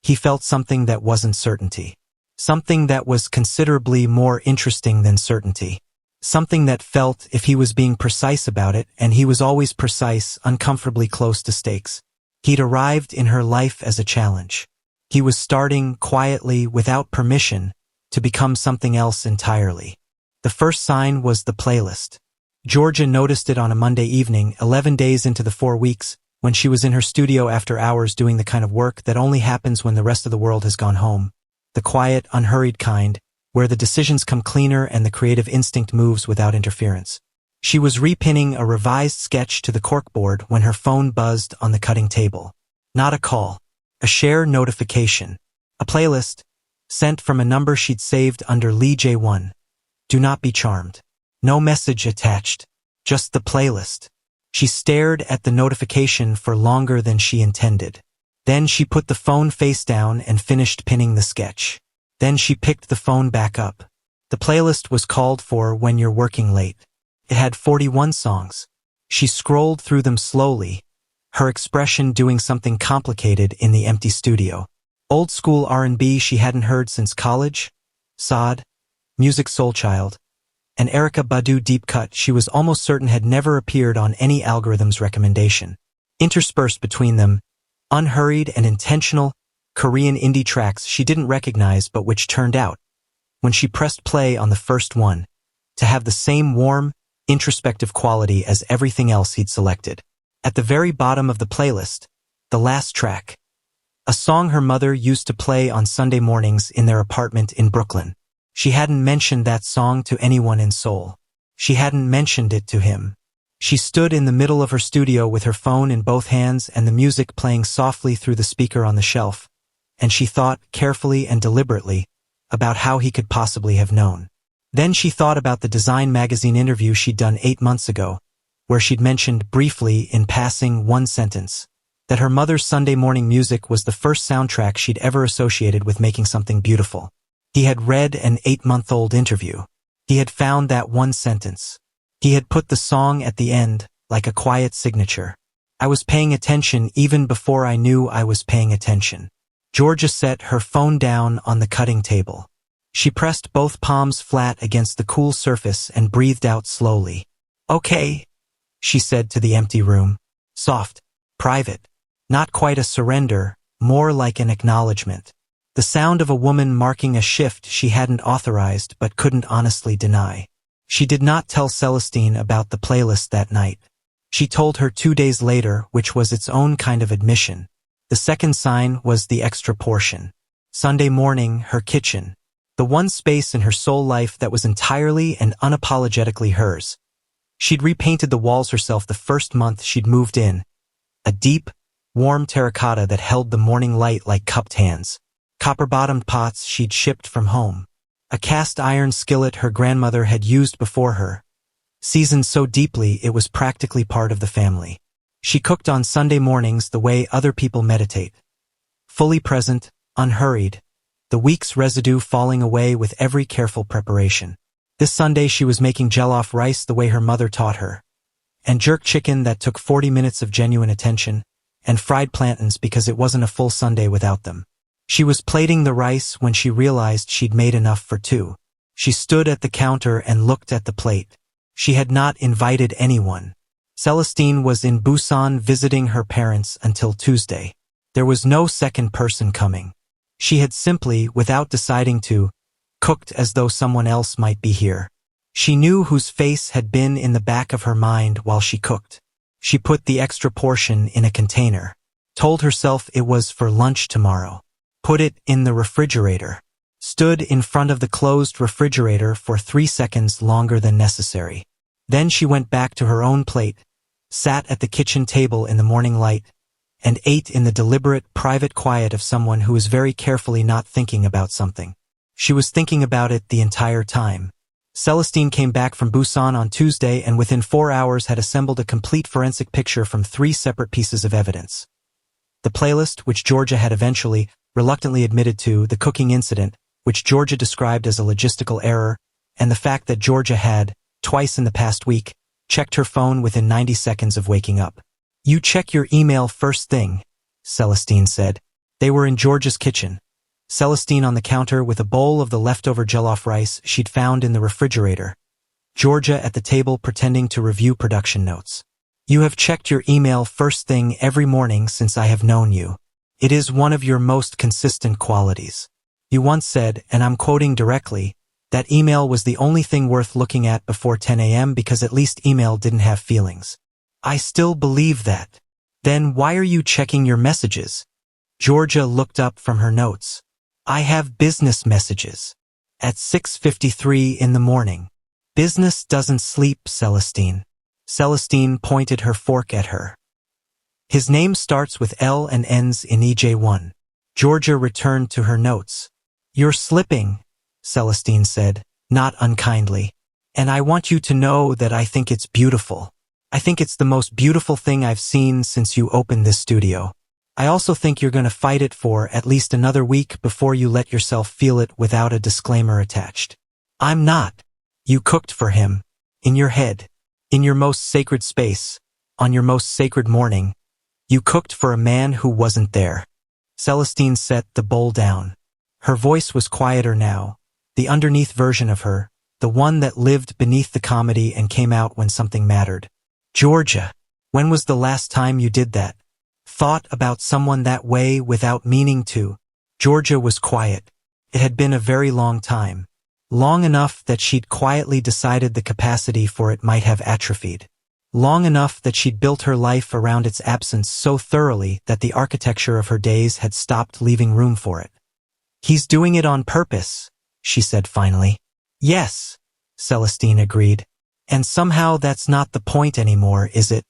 He felt something that wasn't certainty. Something that was considerably more interesting than certainty. Something that felt, if he was being precise about it, and he was always precise, uncomfortably close to stakes. He'd arrived in her life as a challenge. He was starting, quietly, without permission, to become something else entirely. The first sign was the playlist. Georgia noticed it on a Monday evening, 11 days into the 4 weeks, when she was in her studio after hours doing the kind of work that only happens when the rest of the world has gone home. The quiet, unhurried kind, where the decisions come cleaner and the creative instinct moves without interference. She was repinning a revised sketch to the corkboard when her phone buzzed on the cutting table. Not a call. A share notification. A playlist, sent from a number she'd saved under Lee J1. Do not be charmed. No message attached. Just the playlist. She stared at the notification for longer than she intended. Then she put the phone face down and finished pinning the sketch. Then she picked the phone back up. The playlist was called for when you're working late. It had 41 songs. She scrolled through them slowly, her expression doing something complicated in the empty studio. Old school R&B she hadn't heard since college, Sod, Music Soul Child, and Erykah Badu deep cut she was almost certain had never appeared on any algorithm's recommendation. Interspersed between them, unhurried and intentional, Korean indie tracks she didn't recognize but which turned out, when she pressed play on the first one, to have the same warm, introspective quality as everything else he'd selected. At the very bottom of the playlist, the last track, a song her mother used to play on Sunday mornings in their apartment in Brooklyn. She hadn't mentioned that song to anyone in Seoul. She hadn't mentioned it to him. She stood in the middle of her studio with her phone in both hands and the music playing softly through the speaker on the shelf, and she thought, carefully and deliberately, about how he could possibly have known. Then she thought about the Design magazine interview she'd done 8 months ago, where she'd mentioned briefly, in passing, one sentence, that her mother's Sunday morning music was the first soundtrack she'd ever associated with making something beautiful. He had read an 8-month-old interview. He had found that one sentence. He had put the song at the end, like a quiet signature. I was paying attention even before I knew I was paying attention. Georgia set her phone down on the cutting table. She pressed both palms flat against the cool surface and breathed out slowly. Okay, she said to the empty room. Soft, private. Not quite a surrender, more like an acknowledgement. The sound of a woman marking a shift she hadn't authorized but couldn't honestly deny. She did not tell Celestine about the playlist that night. She told her 2 days later, which was its own kind of admission. The second sign was the extra portion. Sunday morning, her kitchen. The one space in her soul life that was entirely and unapologetically hers. She'd repainted the walls herself the first month she'd moved in. A deep, warm terracotta that held the morning light like cupped hands. Copper-bottomed pots she'd shipped from home. A cast-iron skillet her grandmother had used before her, seasoned so deeply it was practically part of the family. She cooked on Sunday mornings the way other people meditate. Fully present, unhurried, the week's residue falling away with every careful preparation. This Sunday she was making jollof rice the way her mother taught her, and jerk chicken that took 40 minutes of genuine attention, and fried plantains because it wasn't a full Sunday without them. She was plating the rice when she realized she'd made enough for 2. She stood at the counter and looked at the plate. She had not invited anyone. Celestine was in Busan visiting her parents until Tuesday. There was no second person coming. She had simply, without deciding to, cooked as though someone else might be here. She knew whose face had been in the back of her mind while she cooked. She put the extra portion in a container. Told herself it was for lunch tomorrow. Put it in the refrigerator. Stood in front of the closed refrigerator for 3 seconds longer than necessary. Then she went back to her own plate, sat at the kitchen table in the morning light, and ate in the deliberate, private quiet of someone who is very carefully not thinking about something. She was thinking about it the entire time. Celestine came back from Busan on Tuesday and within 4 hours had assembled a complete forensic picture from 3 separate pieces of evidence. The playlist, which Georgia had eventually, reluctantly admitted to, the cooking incident, which Georgia described as a logistical error, and the fact that Georgia had, twice in the past week, checked her phone within 90 seconds of waking up. "You check your email first thing," Celestine said. They were in Georgia's kitchen. Celestine on the counter with a bowl of the leftover jollof rice she'd found in the refrigerator. Georgia at the table pretending to review production notes. "You have checked your email first thing every morning since I have known you. It is one of your most consistent qualities. You once said, and I'm quoting directly, that email was the only thing worth looking at before 10 a.m. because at least email didn't have feelings. I still believe that. Then why are you checking your messages?" Georgia looked up from her notes. "I have business messages. At 6:53 in the morning. Business doesn't sleep, Celestine." Celestine pointed her fork at her. "His name starts with L and ends in EJ1. Georgia returned to her notes. "You're slipping," Celestine said, not unkindly. "And I want you to know that I think it's beautiful. I think it's the most beautiful thing I've seen since you opened this studio. I also think you're going to fight it for at least another week before you let yourself feel it without a disclaimer attached. I'm not. You cooked for him. In your head. In your most sacred space. On your most sacred morning. You cooked for a man who wasn't there." Celestine set the bowl down. Her voice was quieter now, the underneath version of her, the one that lived beneath the comedy and came out when something mattered. "Georgia, when was the last time you did that? Thought about someone that way without meaning to?" Georgia was quiet. It had been a very long time. Long enough that she'd quietly decided the capacity for it might have atrophied. Long enough that she'd built her life around its absence so thoroughly that the architecture of her days had stopped leaving room for it. "He's doing it on purpose," she said finally. "Yes," Celestine agreed. "And somehow that's not the point anymore, is it?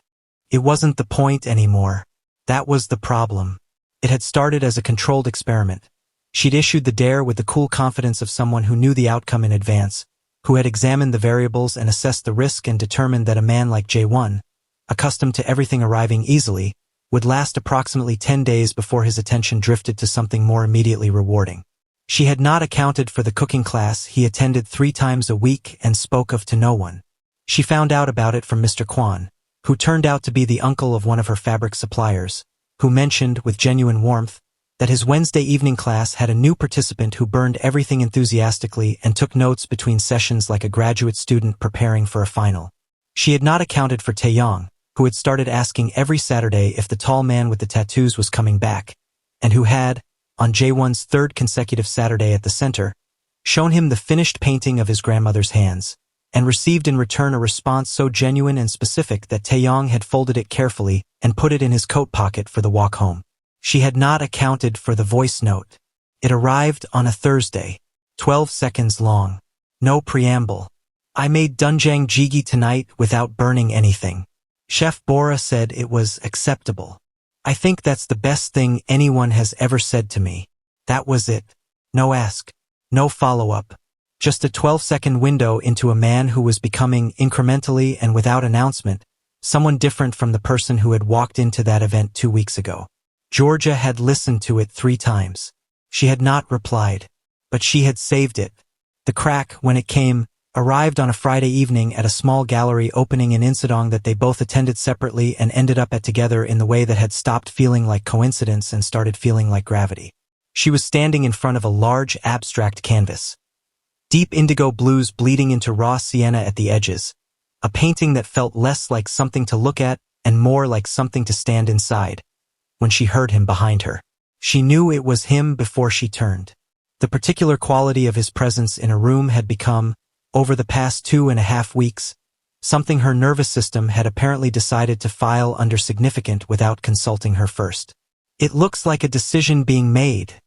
It wasn't the point anymore. That was the problem. It had started as a controlled experiment. She'd issued the dare with the cool confidence of someone who knew the outcome in advance, who had examined the variables and assessed the risk and determined that a man like J1, accustomed to everything arriving easily, would last approximately 10 days before his attention drifted to something more immediately rewarding. She had not accounted for the cooking class he attended 3 times a week and spoke of to no one. She found out about it from Mr. Kwan, who turned out to be the uncle of one of her fabric suppliers, who mentioned, with genuine warmth, that his Wednesday evening class had a new participant who burned everything enthusiastically and took notes between sessions like a graduate student preparing for a final. She had not accounted for Taeyong, who had started asking every Saturday if the tall man with the tattoos was coming back, and who had, on Jaewon's 3rd consecutive Saturday at the center, shown him the finished painting of his grandmother's hands, and received in return a response so genuine and specific that Taeyong had folded it carefully and put it in his coat pocket for the walk home. She had not accounted for the voice note. It arrived on a Thursday, 12 seconds long. No preamble. "I made doenjang jjigae tonight without burning anything. Chef Bora said it was acceptable. I think that's the best thing anyone has ever said to me." That was it. No ask. No follow-up. Just a 12-second window into a man who was becoming, incrementally and without announcement, someone different from the person who had walked into that event 2 weeks ago. Georgia had listened to it 3 times. She had not replied, but she had saved it. The crack, when it came, arrived on a Friday evening at a small gallery opening in Insadong that they both attended separately and ended up at together in the way that had stopped feeling like coincidence and started feeling like gravity. She was standing in front of a large, abstract canvas. Deep indigo blues bleeding into raw sienna at the edges. A painting that felt less like something to look at and more like something to stand inside. When she heard him behind her, she knew it was him before she turned. The particular quality of his presence in a room had become, over the past 2.5 weeks, something her nervous system had apparently decided to file under significant without consulting her first. "It looks like a decision being made,"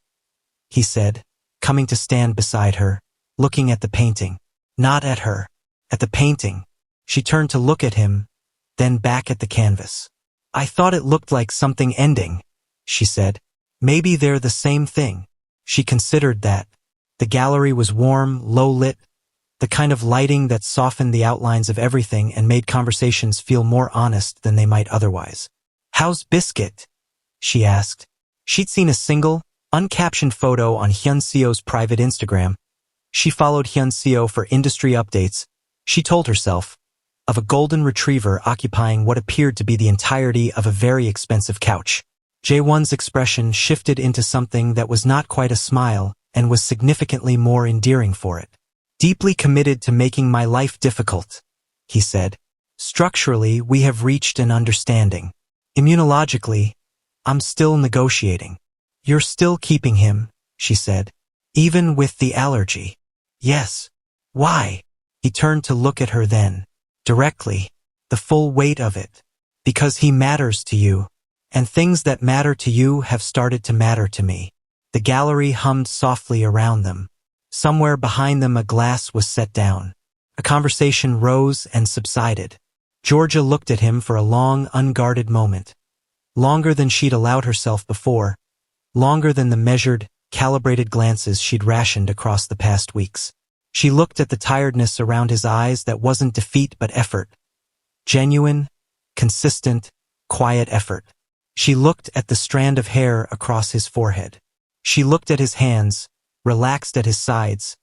he said, coming to stand beside her, looking at the painting. Not at her. At the painting. She turned to look at him, then back at the canvas. I thought it looked like something ending, she said. Maybe they're the same thing. She considered that. The gallery was warm, low-lit, the kind of lighting that softened the outlines of everything and made conversations feel more honest than they might otherwise. "How's Biscuit?" she asked. She'd seen a single, uncaptioned photo on Hyun-seo's private Instagram. She followed Hyun-seo for industry updates. She told herself, of a golden retriever occupying what appeared to be the entirety of a very expensive couch. Jaewon's expression shifted into something that was not quite a smile and was significantly more endearing for it. "Deeply committed to making my life difficult," he said. "Structurally, we have reached an understanding. Immunologically, I'm still negotiating." "You're still keeping him," she said. "Even with the allergy?" "Yes." "Why?" He turned to look at her then. Directly. The full weight of it. "Because he matters to you. And things that matter to you have started to matter to me." The gallery hummed softly around them. Somewhere behind them a glass was set down. A conversation rose and subsided. Georgia looked at him for a long, unguarded moment. Longer than she'd allowed herself before. Longer than the measured, calibrated glances she'd rationed across the past weeks. She looked at the tiredness around his eyes that wasn't defeat but effort. Genuine, consistent, quiet effort. She looked at the strand of hair across his forehead. She looked at his hands, relaxed at his sides,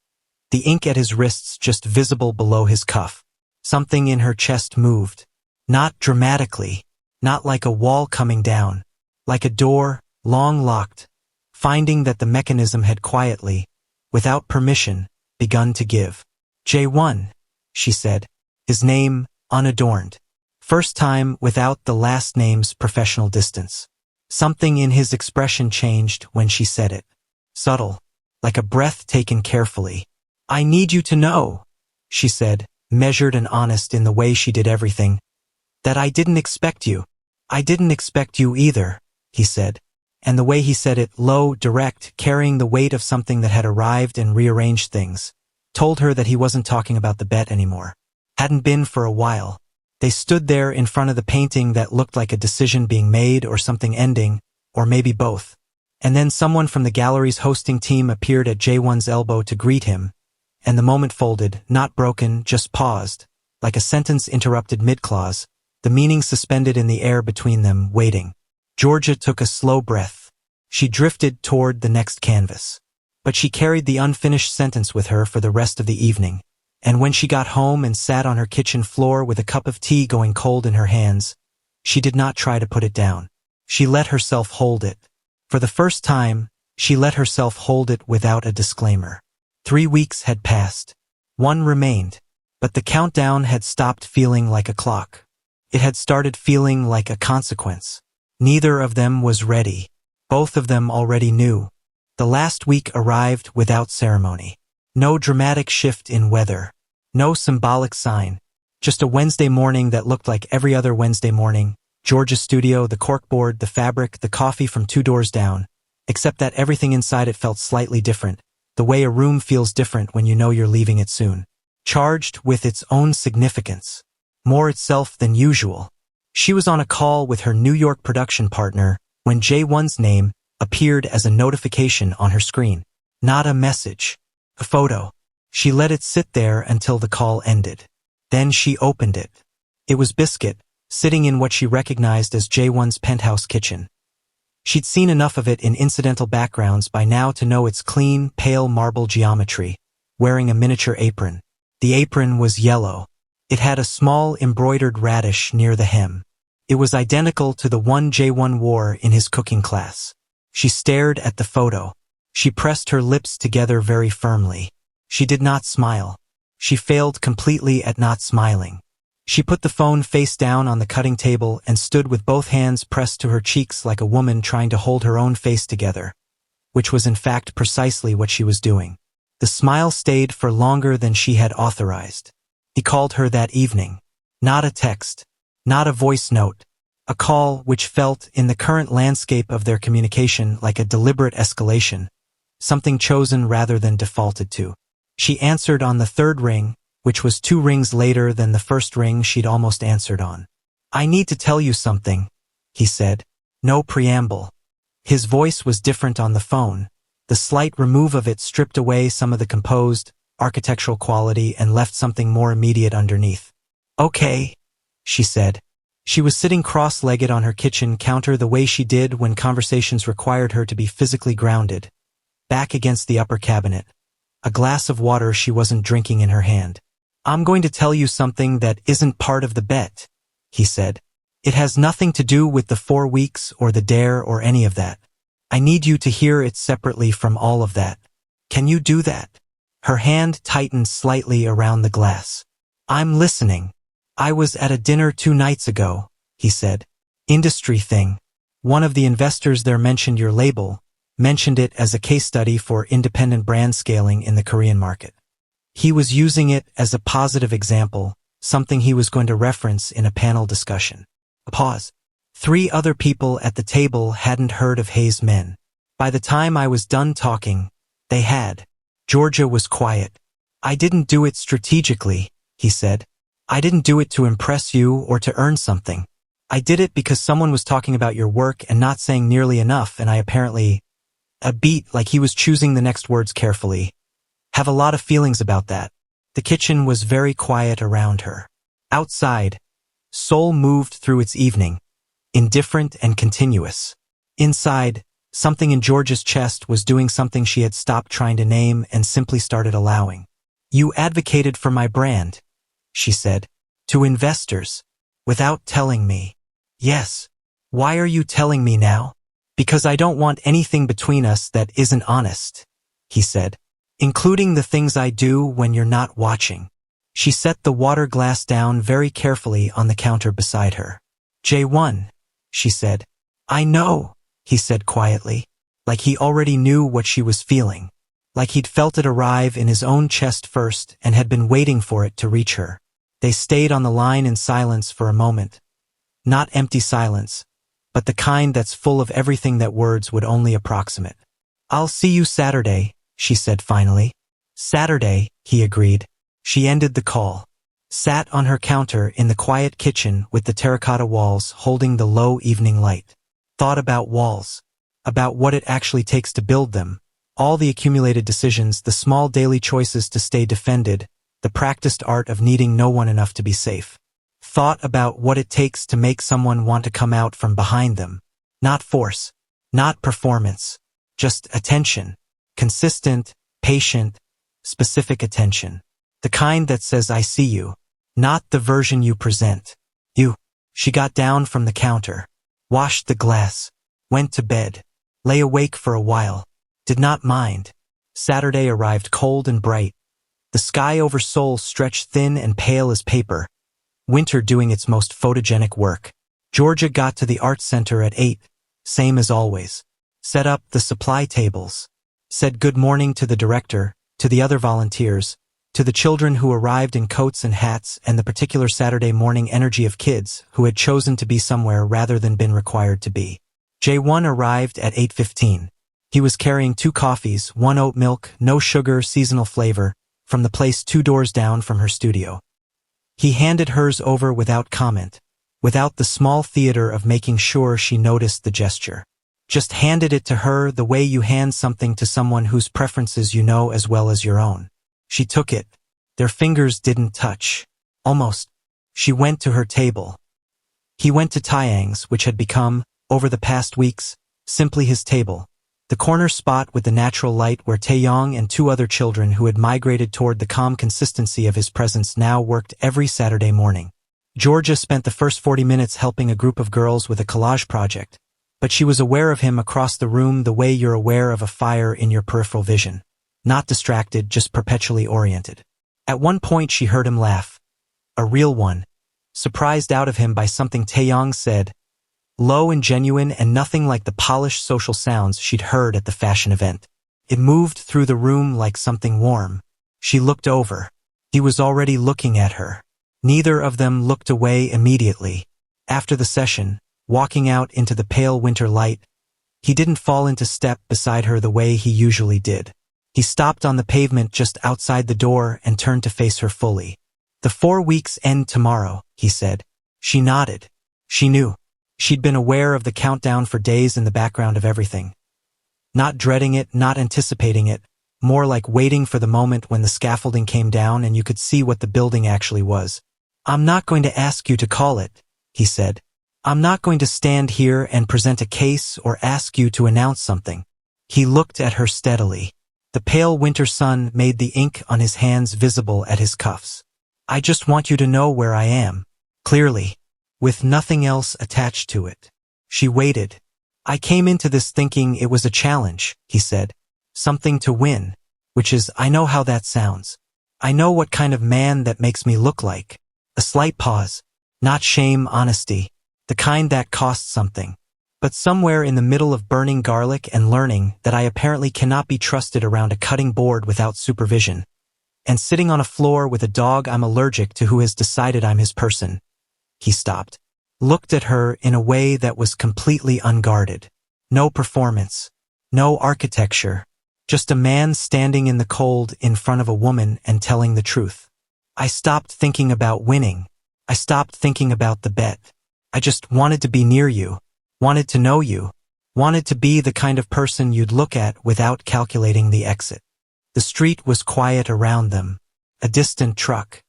the ink at his wrists just visible below his cuff. Something in her chest moved. Not dramatically, not like a wall coming down, like a door, long locked, finding that the mechanism had quietly, without permission, begun to give. "Jaewon," she said, his name unadorned. First time without the last name's professional distance. Something in his expression changed when she said it. Subtle, like a breath taken carefully. "I need you to know," she said, measured and honest in the way she did everything, "that I didn't expect you." "I didn't expect you either," he said. And the way he said it, low, direct, carrying the weight of something that had arrived and rearranged things, told her that he wasn't talking about the bet anymore. Hadn't been for a while. They stood there in front of the painting that looked like a decision being made or something ending, or maybe both. And then someone from the gallery's hosting team appeared at Jaewon's elbow to greet him, and the moment folded, not broken, just paused, like a sentence interrupted mid-clause, the meaning suspended in the air between them, waiting. Georgia took a slow breath. She drifted toward the next canvas. But she carried the unfinished sentence with her for the rest of the evening, and when she got home and sat on her kitchen floor with a cup of tea going cold in her hands, she did not try to put it down. She let herself hold it. For the first time, she let herself hold it without a disclaimer. 3 weeks had passed. 1 remained, but the countdown had stopped feeling like a clock. It had started feeling like a consequence. Neither of them was ready. Both of them already knew. The last week arrived without ceremony. No dramatic shift in weather. No symbolic sign. Just a Wednesday morning that looked like every other Wednesday morning. Georgia's studio, the corkboard, the fabric, the coffee from 2 doors down. Except that everything inside it felt slightly different. The way a room feels different when you know you're leaving it soon. Charged with its own significance. More itself than usual. She was on a call with her New York production partner when Jaewon's name appeared as a notification on her screen. Not a message. A photo. She let it sit there until the call ended. Then she opened it. It was Biscuit, sitting in what she recognized as Jaewon's penthouse kitchen. She'd seen enough of it in incidental backgrounds by now to know its clean, pale marble geometry, wearing a miniature apron. The apron was yellow. It had a small embroidered radish near the hem. It was identical to the one Jaewon wore in his cooking class. She stared at the photo. She pressed her lips together very firmly. She did not smile. She failed completely at not smiling. She put the phone face down on the cutting table and stood with both hands pressed to her cheeks like a woman trying to hold her own face together, which was in fact precisely what she was doing. The smile stayed for longer than she had authorized. He called her that evening. Not a text. Not a voice note. A call which felt, in the current landscape of their communication, like a deliberate escalation. Something chosen rather than defaulted to. She answered on the 3rd ring, which was 2 rings later than the first ring she'd almost answered on. I need to tell you something, he said. No preamble. His voice was different on the phone. The slight remove of it stripped away some of the composed, architectural quality and left something more immediate underneath. Okay, she said. She was sitting cross-legged on her kitchen counter the way she did when conversations required her to be physically grounded, back against the upper cabinet, a glass of water she wasn't drinking in her hand. I'm going to tell you something that isn't part of the bet, he said. It has nothing to do with the 4 weeks or the dare or any of that. I need you to hear it separately from all of that. Can you do that? Her hand tightened slightly around the glass. I'm listening. I was at a dinner 2 nights ago, he said. Industry thing. One of the investors there mentioned your label, mentioned it as a case study for independent brand scaling in the Korean market. He was using it as a positive example, something he was going to reference in a panel discussion. A pause. 3 other people at the table hadn't heard of Hayes Men. By the time I was done talking, they had. Georgia was quiet. I didn't do it strategically, he said. I didn't do it to impress you or to earn something. I did it because someone was talking about your work and not saying nearly enough, and I apparently, a beat like he was choosing the next words carefully, have a lot of feelings about that. The kitchen was very quiet around her. Outside, Seoul moved through its evening, indifferent and continuous. Inside, something in Georgia's chest was doing something she had stopped trying to name and simply started allowing. You advocated for my brand, she said, to investors, without telling me. Yes. Why are you telling me now? Because I don't want anything between us that isn't honest, he said, including the things I do when you're not watching. She set the water glass down very carefully on the counter beside her. J1, she said. I know, he said quietly, like he already knew what she was feeling, like he'd felt it arrive in his own chest first and had been waiting for it to reach her. They stayed on the line in silence for a moment. Not empty silence, but the kind that's full of everything that words would only approximate. I'll see you Saturday, she said finally. Saturday, he agreed. She ended the call, sat on her counter in the quiet kitchen with the terracotta walls holding the low evening light. Thought about walls, about what it actually takes to build them, all the accumulated decisions, the small daily choices to stay defended, the practiced art of needing no one enough to be safe. Thought about what it takes to make someone want to come out from behind them. Not force, not performance, just attention. Consistent, patient, specific attention. The kind that says I see you, not the version you present. You. She got down from the counter, washed the glass, went to bed, lay awake for a while, did not mind. Saturday arrived cold and bright. The sky over Seoul stretched thin and pale as paper, winter doing its most photogenic work. Georgia got to the art center at 8, same as always. Set up the supply tables. Said good morning to the director, to the other volunteers, to the children who arrived in coats and hats and the particular Saturday morning energy of kids who had chosen to be somewhere rather than been required to be. J1 arrived at 8:15. He was carrying 2 coffees, 1 oat milk, no sugar, seasonal flavor, from the place 2 doors down from her studio. He handed hers over without comment, without the small theater of making sure she noticed the gesture. Just handed it to her the way you hand something to someone whose preferences you know as well as your own. She took it. Their fingers didn't touch. Almost. She went to her table. He went to Taeyang's, which had become, over the past weeks, simply his table. The corner spot with the natural light where Taeyang and 2 other children who had migrated toward the calm consistency of his presence now worked every Saturday morning. Georgia spent the first 40 minutes helping a group of girls with a collage project, but she was aware of him across the room the way you're aware of a fire in your peripheral vision. Not distracted, just perpetually oriented. At one point she heard him laugh. A real one. Surprised out of him by something Taeyang said. Low and genuine and nothing like the polished social sounds she'd heard at the fashion event. It moved through the room like something warm. She looked over. He was already looking at her. Neither of them looked away immediately. After the session, walking out into the pale winter light, he didn't fall into step beside her the way he usually did. He stopped on the pavement just outside the door and turned to face her fully. The 4 weeks end tomorrow, he said. She nodded. She knew. She'd been aware of the countdown for days in the background of everything. Not dreading it, not anticipating it, more like waiting for the moment when the scaffolding came down and you could see what the building actually was. "I'm not going to ask you to call it," he said. "I'm not going to stand here and present a case or ask you to announce something." He looked at her steadily. The pale winter sun made the ink on his hands visible at his cuffs. "I just want you to know where I am, clearly, with nothing else attached to it." She waited. "I came into this thinking it was a challenge," he said. "Something to win, which is, I know how that sounds. I know what kind of man that makes me look like." A slight pause. "Not shame, honesty. The kind that costs something. But somewhere in the middle of burning garlic and learning that I apparently cannot be trusted around a cutting board without supervision. And sitting on a floor with a dog I'm allergic to who has decided I'm his person." He stopped. Looked at her in a way that was completely unguarded. No performance. No architecture. Just a man standing in the cold in front of a woman and telling the truth. "I stopped thinking about winning. I stopped thinking about the bet. I just wanted to be near you. Wanted to know you. Wanted to be the kind of person you'd look at without calculating the exit." The street was quiet around them. A distant truck.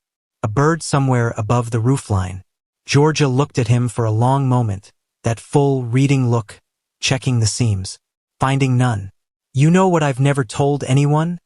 A bird somewhere above the roofline. Georgia looked at him for a long moment, that full reading look, checking the seams, finding none. "You know what I've never told anyone?"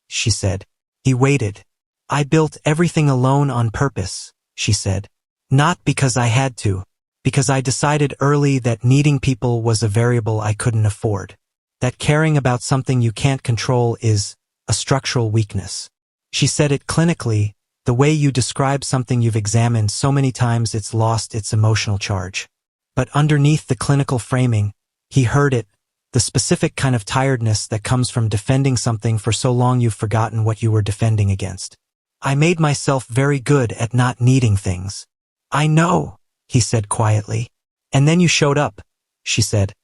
she said. He waited. "I built everything alone on purpose," she said. "Not because I had to. Because I decided early that needing people was a variable I couldn't afford. That caring about something you can't control is a structural weakness." She said it clinically, the way you describe something you've examined so many times it's lost its emotional charge. But underneath the clinical framing, he heard it, the specific kind of tiredness that comes from defending something for so long you've forgotten what you were defending against. "I made myself very good at not needing things." "I know," he said quietly. "And then you showed up," she said.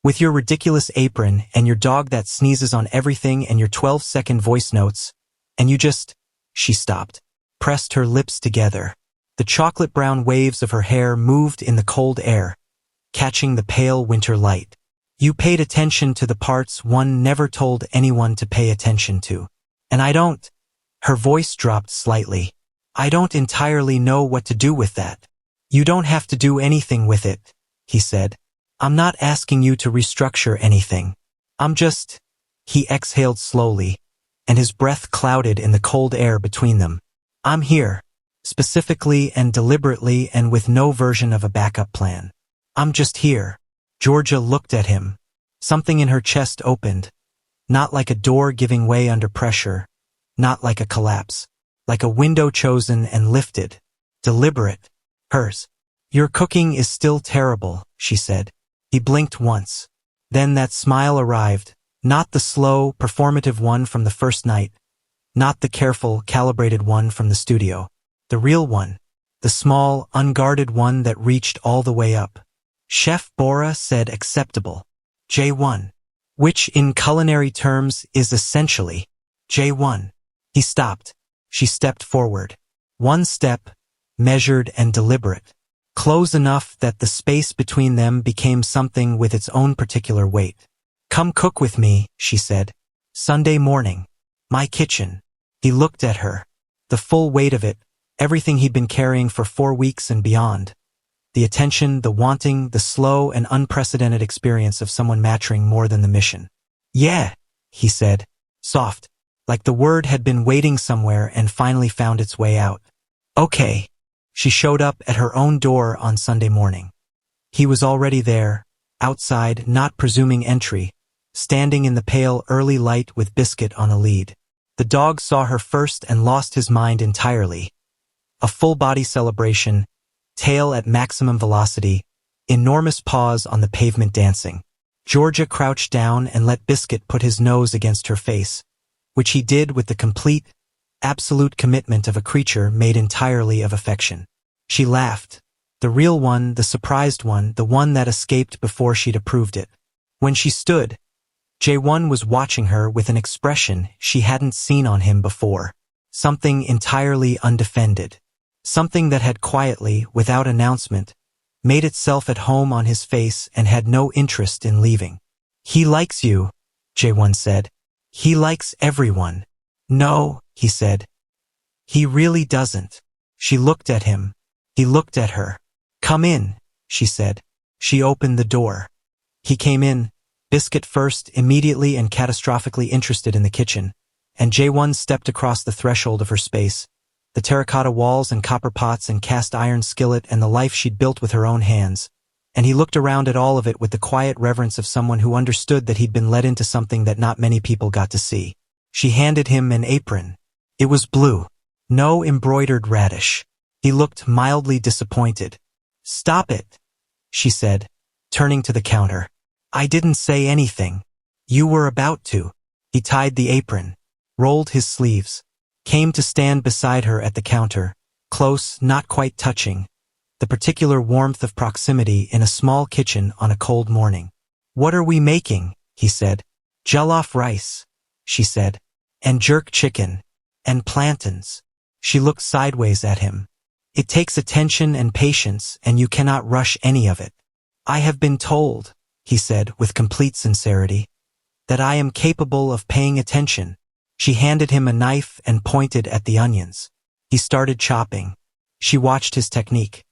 "With your ridiculous apron and your dog that sneezes on everything and your 12-second voice notes, and you just—" She stopped, pressed her lips together. The chocolate-brown waves of her hair moved in the cold air, catching the pale winter light. "You paid attention to the parts one never told anyone to pay attention to. And I don't—" Her voice dropped slightly. "I don't entirely know what to do with that." "You don't have to do anything with it," he said. "I'm not asking you to restructure anything. I'm just—" He exhaled slowly, and his breath clouded in the cold air between them. "I'm here, specifically and deliberately and with no version of a backup plan. I'm just here." Georgia looked at him. Something in her chest opened, not like a door giving way under pressure, not like a collapse, like a window chosen and lifted, deliberate, hers. "Your cooking is still terrible," she said. He blinked once. Then that smile arrived, not the slow, performative one from the first night, not the careful, calibrated one from the studio. The real one, the small, unguarded one that reached all the way up. Chef Bora said acceptable. J1. Which in culinary terms is essentially J1. He stopped. She stepped forward. One step, measured and deliberate. Close enough that the space between them became something with its own particular weight. "Come cook with me," she said. "Sunday morning. My kitchen." He looked at her. The full weight of it, everything he'd been carrying for 4 weeks and beyond. The attention, the wanting, the slow and unprecedented experience of someone mattering more than the mission. "Yeah," he said, soft, like the word had been waiting somewhere and finally found its way out. "Okay." She showed up at her own door on Sunday morning. He was already there, outside, not presuming entry, standing in the pale early light with Biscuit on a lead. The dog saw her first and lost his mind entirely. A full-body celebration, tail at maximum velocity, enormous paws on the pavement dancing. Georgia crouched down and let Biscuit put his nose against her face, which he did with the complete, absolute commitment of a creature made entirely of affection. She laughed. The real one, the surprised one, the one that escaped before she'd approved it. When she stood, J1 was watching her with an expression she hadn't seen on him before. Something entirely undefended. Something that had quietly, without announcement, made itself at home on his face and had no interest in leaving. "He likes you," Jae-won said. "He likes everyone." "No," he said. "He really doesn't." She looked at him. He looked at her. "Come in," she said. She opened the door. He came in, Biscuit first, immediately and catastrophically interested in the kitchen, and Jae-won stepped across the threshold of her space, the terracotta walls and copper pots and cast iron skillet and the life she'd built with her own hands, and he looked around at all of it with the quiet reverence of someone who understood that he'd been led into something that not many people got to see. She handed him an apron. It was blue. No embroidered radish. He looked mildly disappointed. "Stop it," she said, turning to the counter. "I didn't say anything. You were about to." He tied the apron, rolled his sleeves, came to stand beside her at the counter, close, not quite touching, the particular warmth of proximity in a small kitchen on a cold morning. "What are we making?" he said. "Jollof rice," she said, "and jerk chicken, and plantains." She looked sideways at him. "It takes attention and patience, and you cannot rush any of it." "I have been told," he said with complete sincerity, "that I am capable of paying attention." She handed him a knife and pointed at the onions. He started chopping. She watched his technique.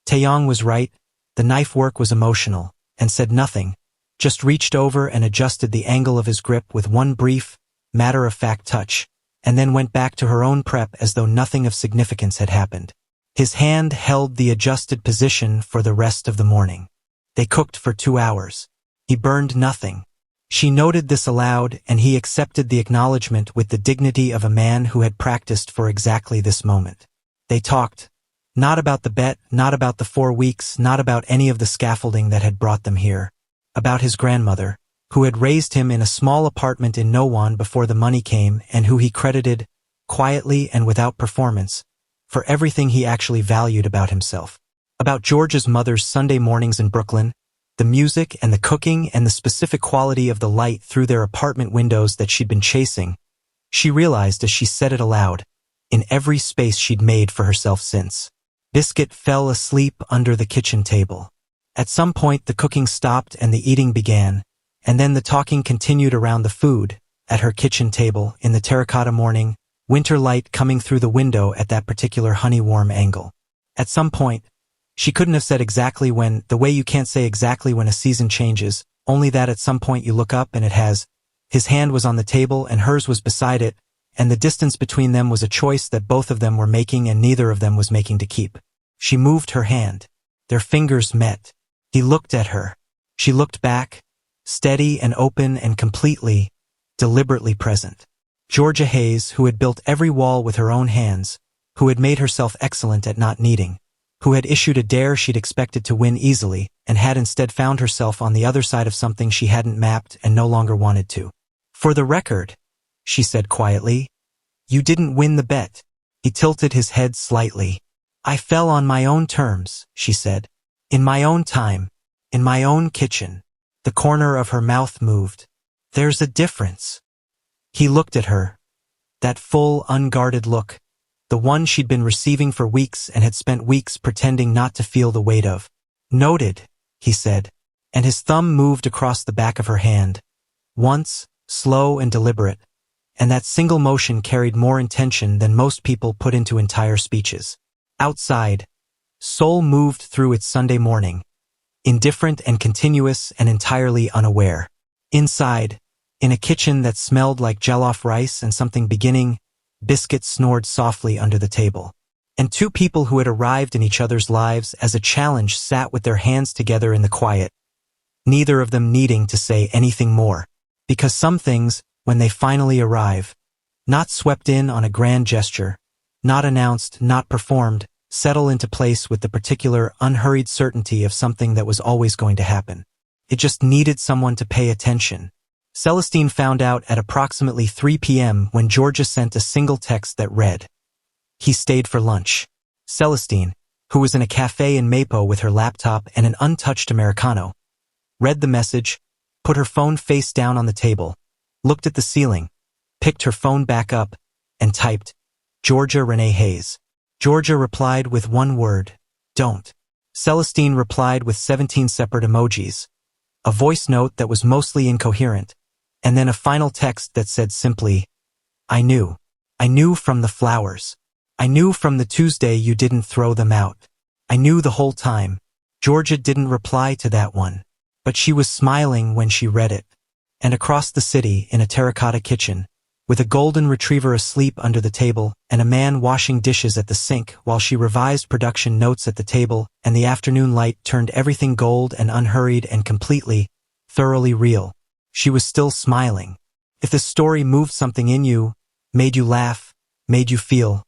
Taeyong was right, the knife work was emotional, and said nothing, just reached over and adjusted the angle of his grip with one brief, matter-of-fact touch, and then went back to her own prep as though nothing of significance had happened. His hand held the adjusted position for the rest of the morning. They cooked for 2 hours. He burned nothing. She noted this aloud, and he accepted the acknowledgement with the dignity of a man who had practiced for exactly this moment. They talked. Not about the bet, not about the 4 weeks, not about any of the scaffolding that had brought them here. About his grandmother, who had raised him in a small apartment in Nowon before the money came and who he credited, quietly and without performance, for everything he actually valued about himself. About George's mother's Sunday mornings in Brooklyn, the music and the cooking and the specific quality of the light through their apartment windows that she'd been chasing. She realized as she said it aloud, in every space she'd made for herself since. Biscuit fell asleep under the kitchen table. At some point the cooking stopped and the eating began, and then the talking continued around the food, at her kitchen table, in the terracotta morning, winter light coming through the window at that particular honey-warm angle. At some point, she couldn't have said exactly when, the way you can't say exactly when a season changes, only that at some point you look up and it has. His hand was on the table and hers was beside it, and the distance between them was a choice that both of them were making and neither of them was making to keep. She moved her hand. Their fingers met. He looked at her. She looked back, steady and open and completely, deliberately present. Georgia Hayes, who had built every wall with her own hands, who had made herself excellent at not needing, who had issued a dare she'd expected to win easily, and had instead found herself on the other side of something she hadn't mapped and no longer wanted to. "For the record," she said quietly, "you didn't win the bet." He tilted his head slightly. "I fell on my own terms," she said. "In my own time. In my own kitchen." The corner of her mouth moved. "There's a difference." He looked at her. That full, unguarded look. The one she'd been receiving for weeks and had spent weeks pretending not to feel the weight of. "Noted," he said, and his thumb moved across the back of her hand. Once, slow and deliberate, and that single motion carried more intention than most people put into entire speeches. Outside, Seoul moved through its Sunday morning, indifferent and continuous and entirely unaware. Inside, in a kitchen that smelled like jollof rice and something beginning, Biscuit snored softly under the table. And 2 people who had arrived in each other's lives as a challenge sat with their hands together in the quiet, neither of them needing to say anything more. Because some things, when they finally arrive, not swept in on a grand gesture, not announced, not performed, settle into place with the particular, unhurried certainty of something that was always going to happen. It just needed someone to pay attention. Celestine found out at approximately 3 p.m. when Georgia sent a single text that read, "He stayed for lunch." Celestine, who was in a cafe in Mapo with her laptop and an untouched Americano, read the message, put her phone face down on the table, looked at the ceiling, picked her phone back up, and typed, "Georgia Renee Hayes." Georgia replied with one word, "Don't." Celestine replied with 17 separate emojis, a voice note that was mostly incoherent, and then a final text that said simply, I knew. I knew from the flowers. I knew from the Tuesday you didn't throw them out. I knew the whole time. Georgia didn't reply to that one, but she was smiling when she read it. And across the city, in a terracotta kitchen, with a golden retriever asleep under the table and a man washing dishes at the sink while she revised production notes at the table, and the afternoon light turned everything gold and unhurried and completely, thoroughly real. She was still smiling. If this story moved something in you, made you laugh, made you feel,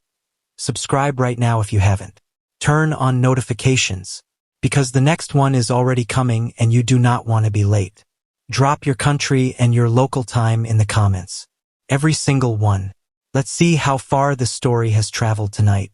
subscribe right now if you haven't. Turn on notifications, because the next one is already coming and you do not want to be late. Drop your country and your local time in the comments. Every single one. Let's see how far this story has traveled tonight.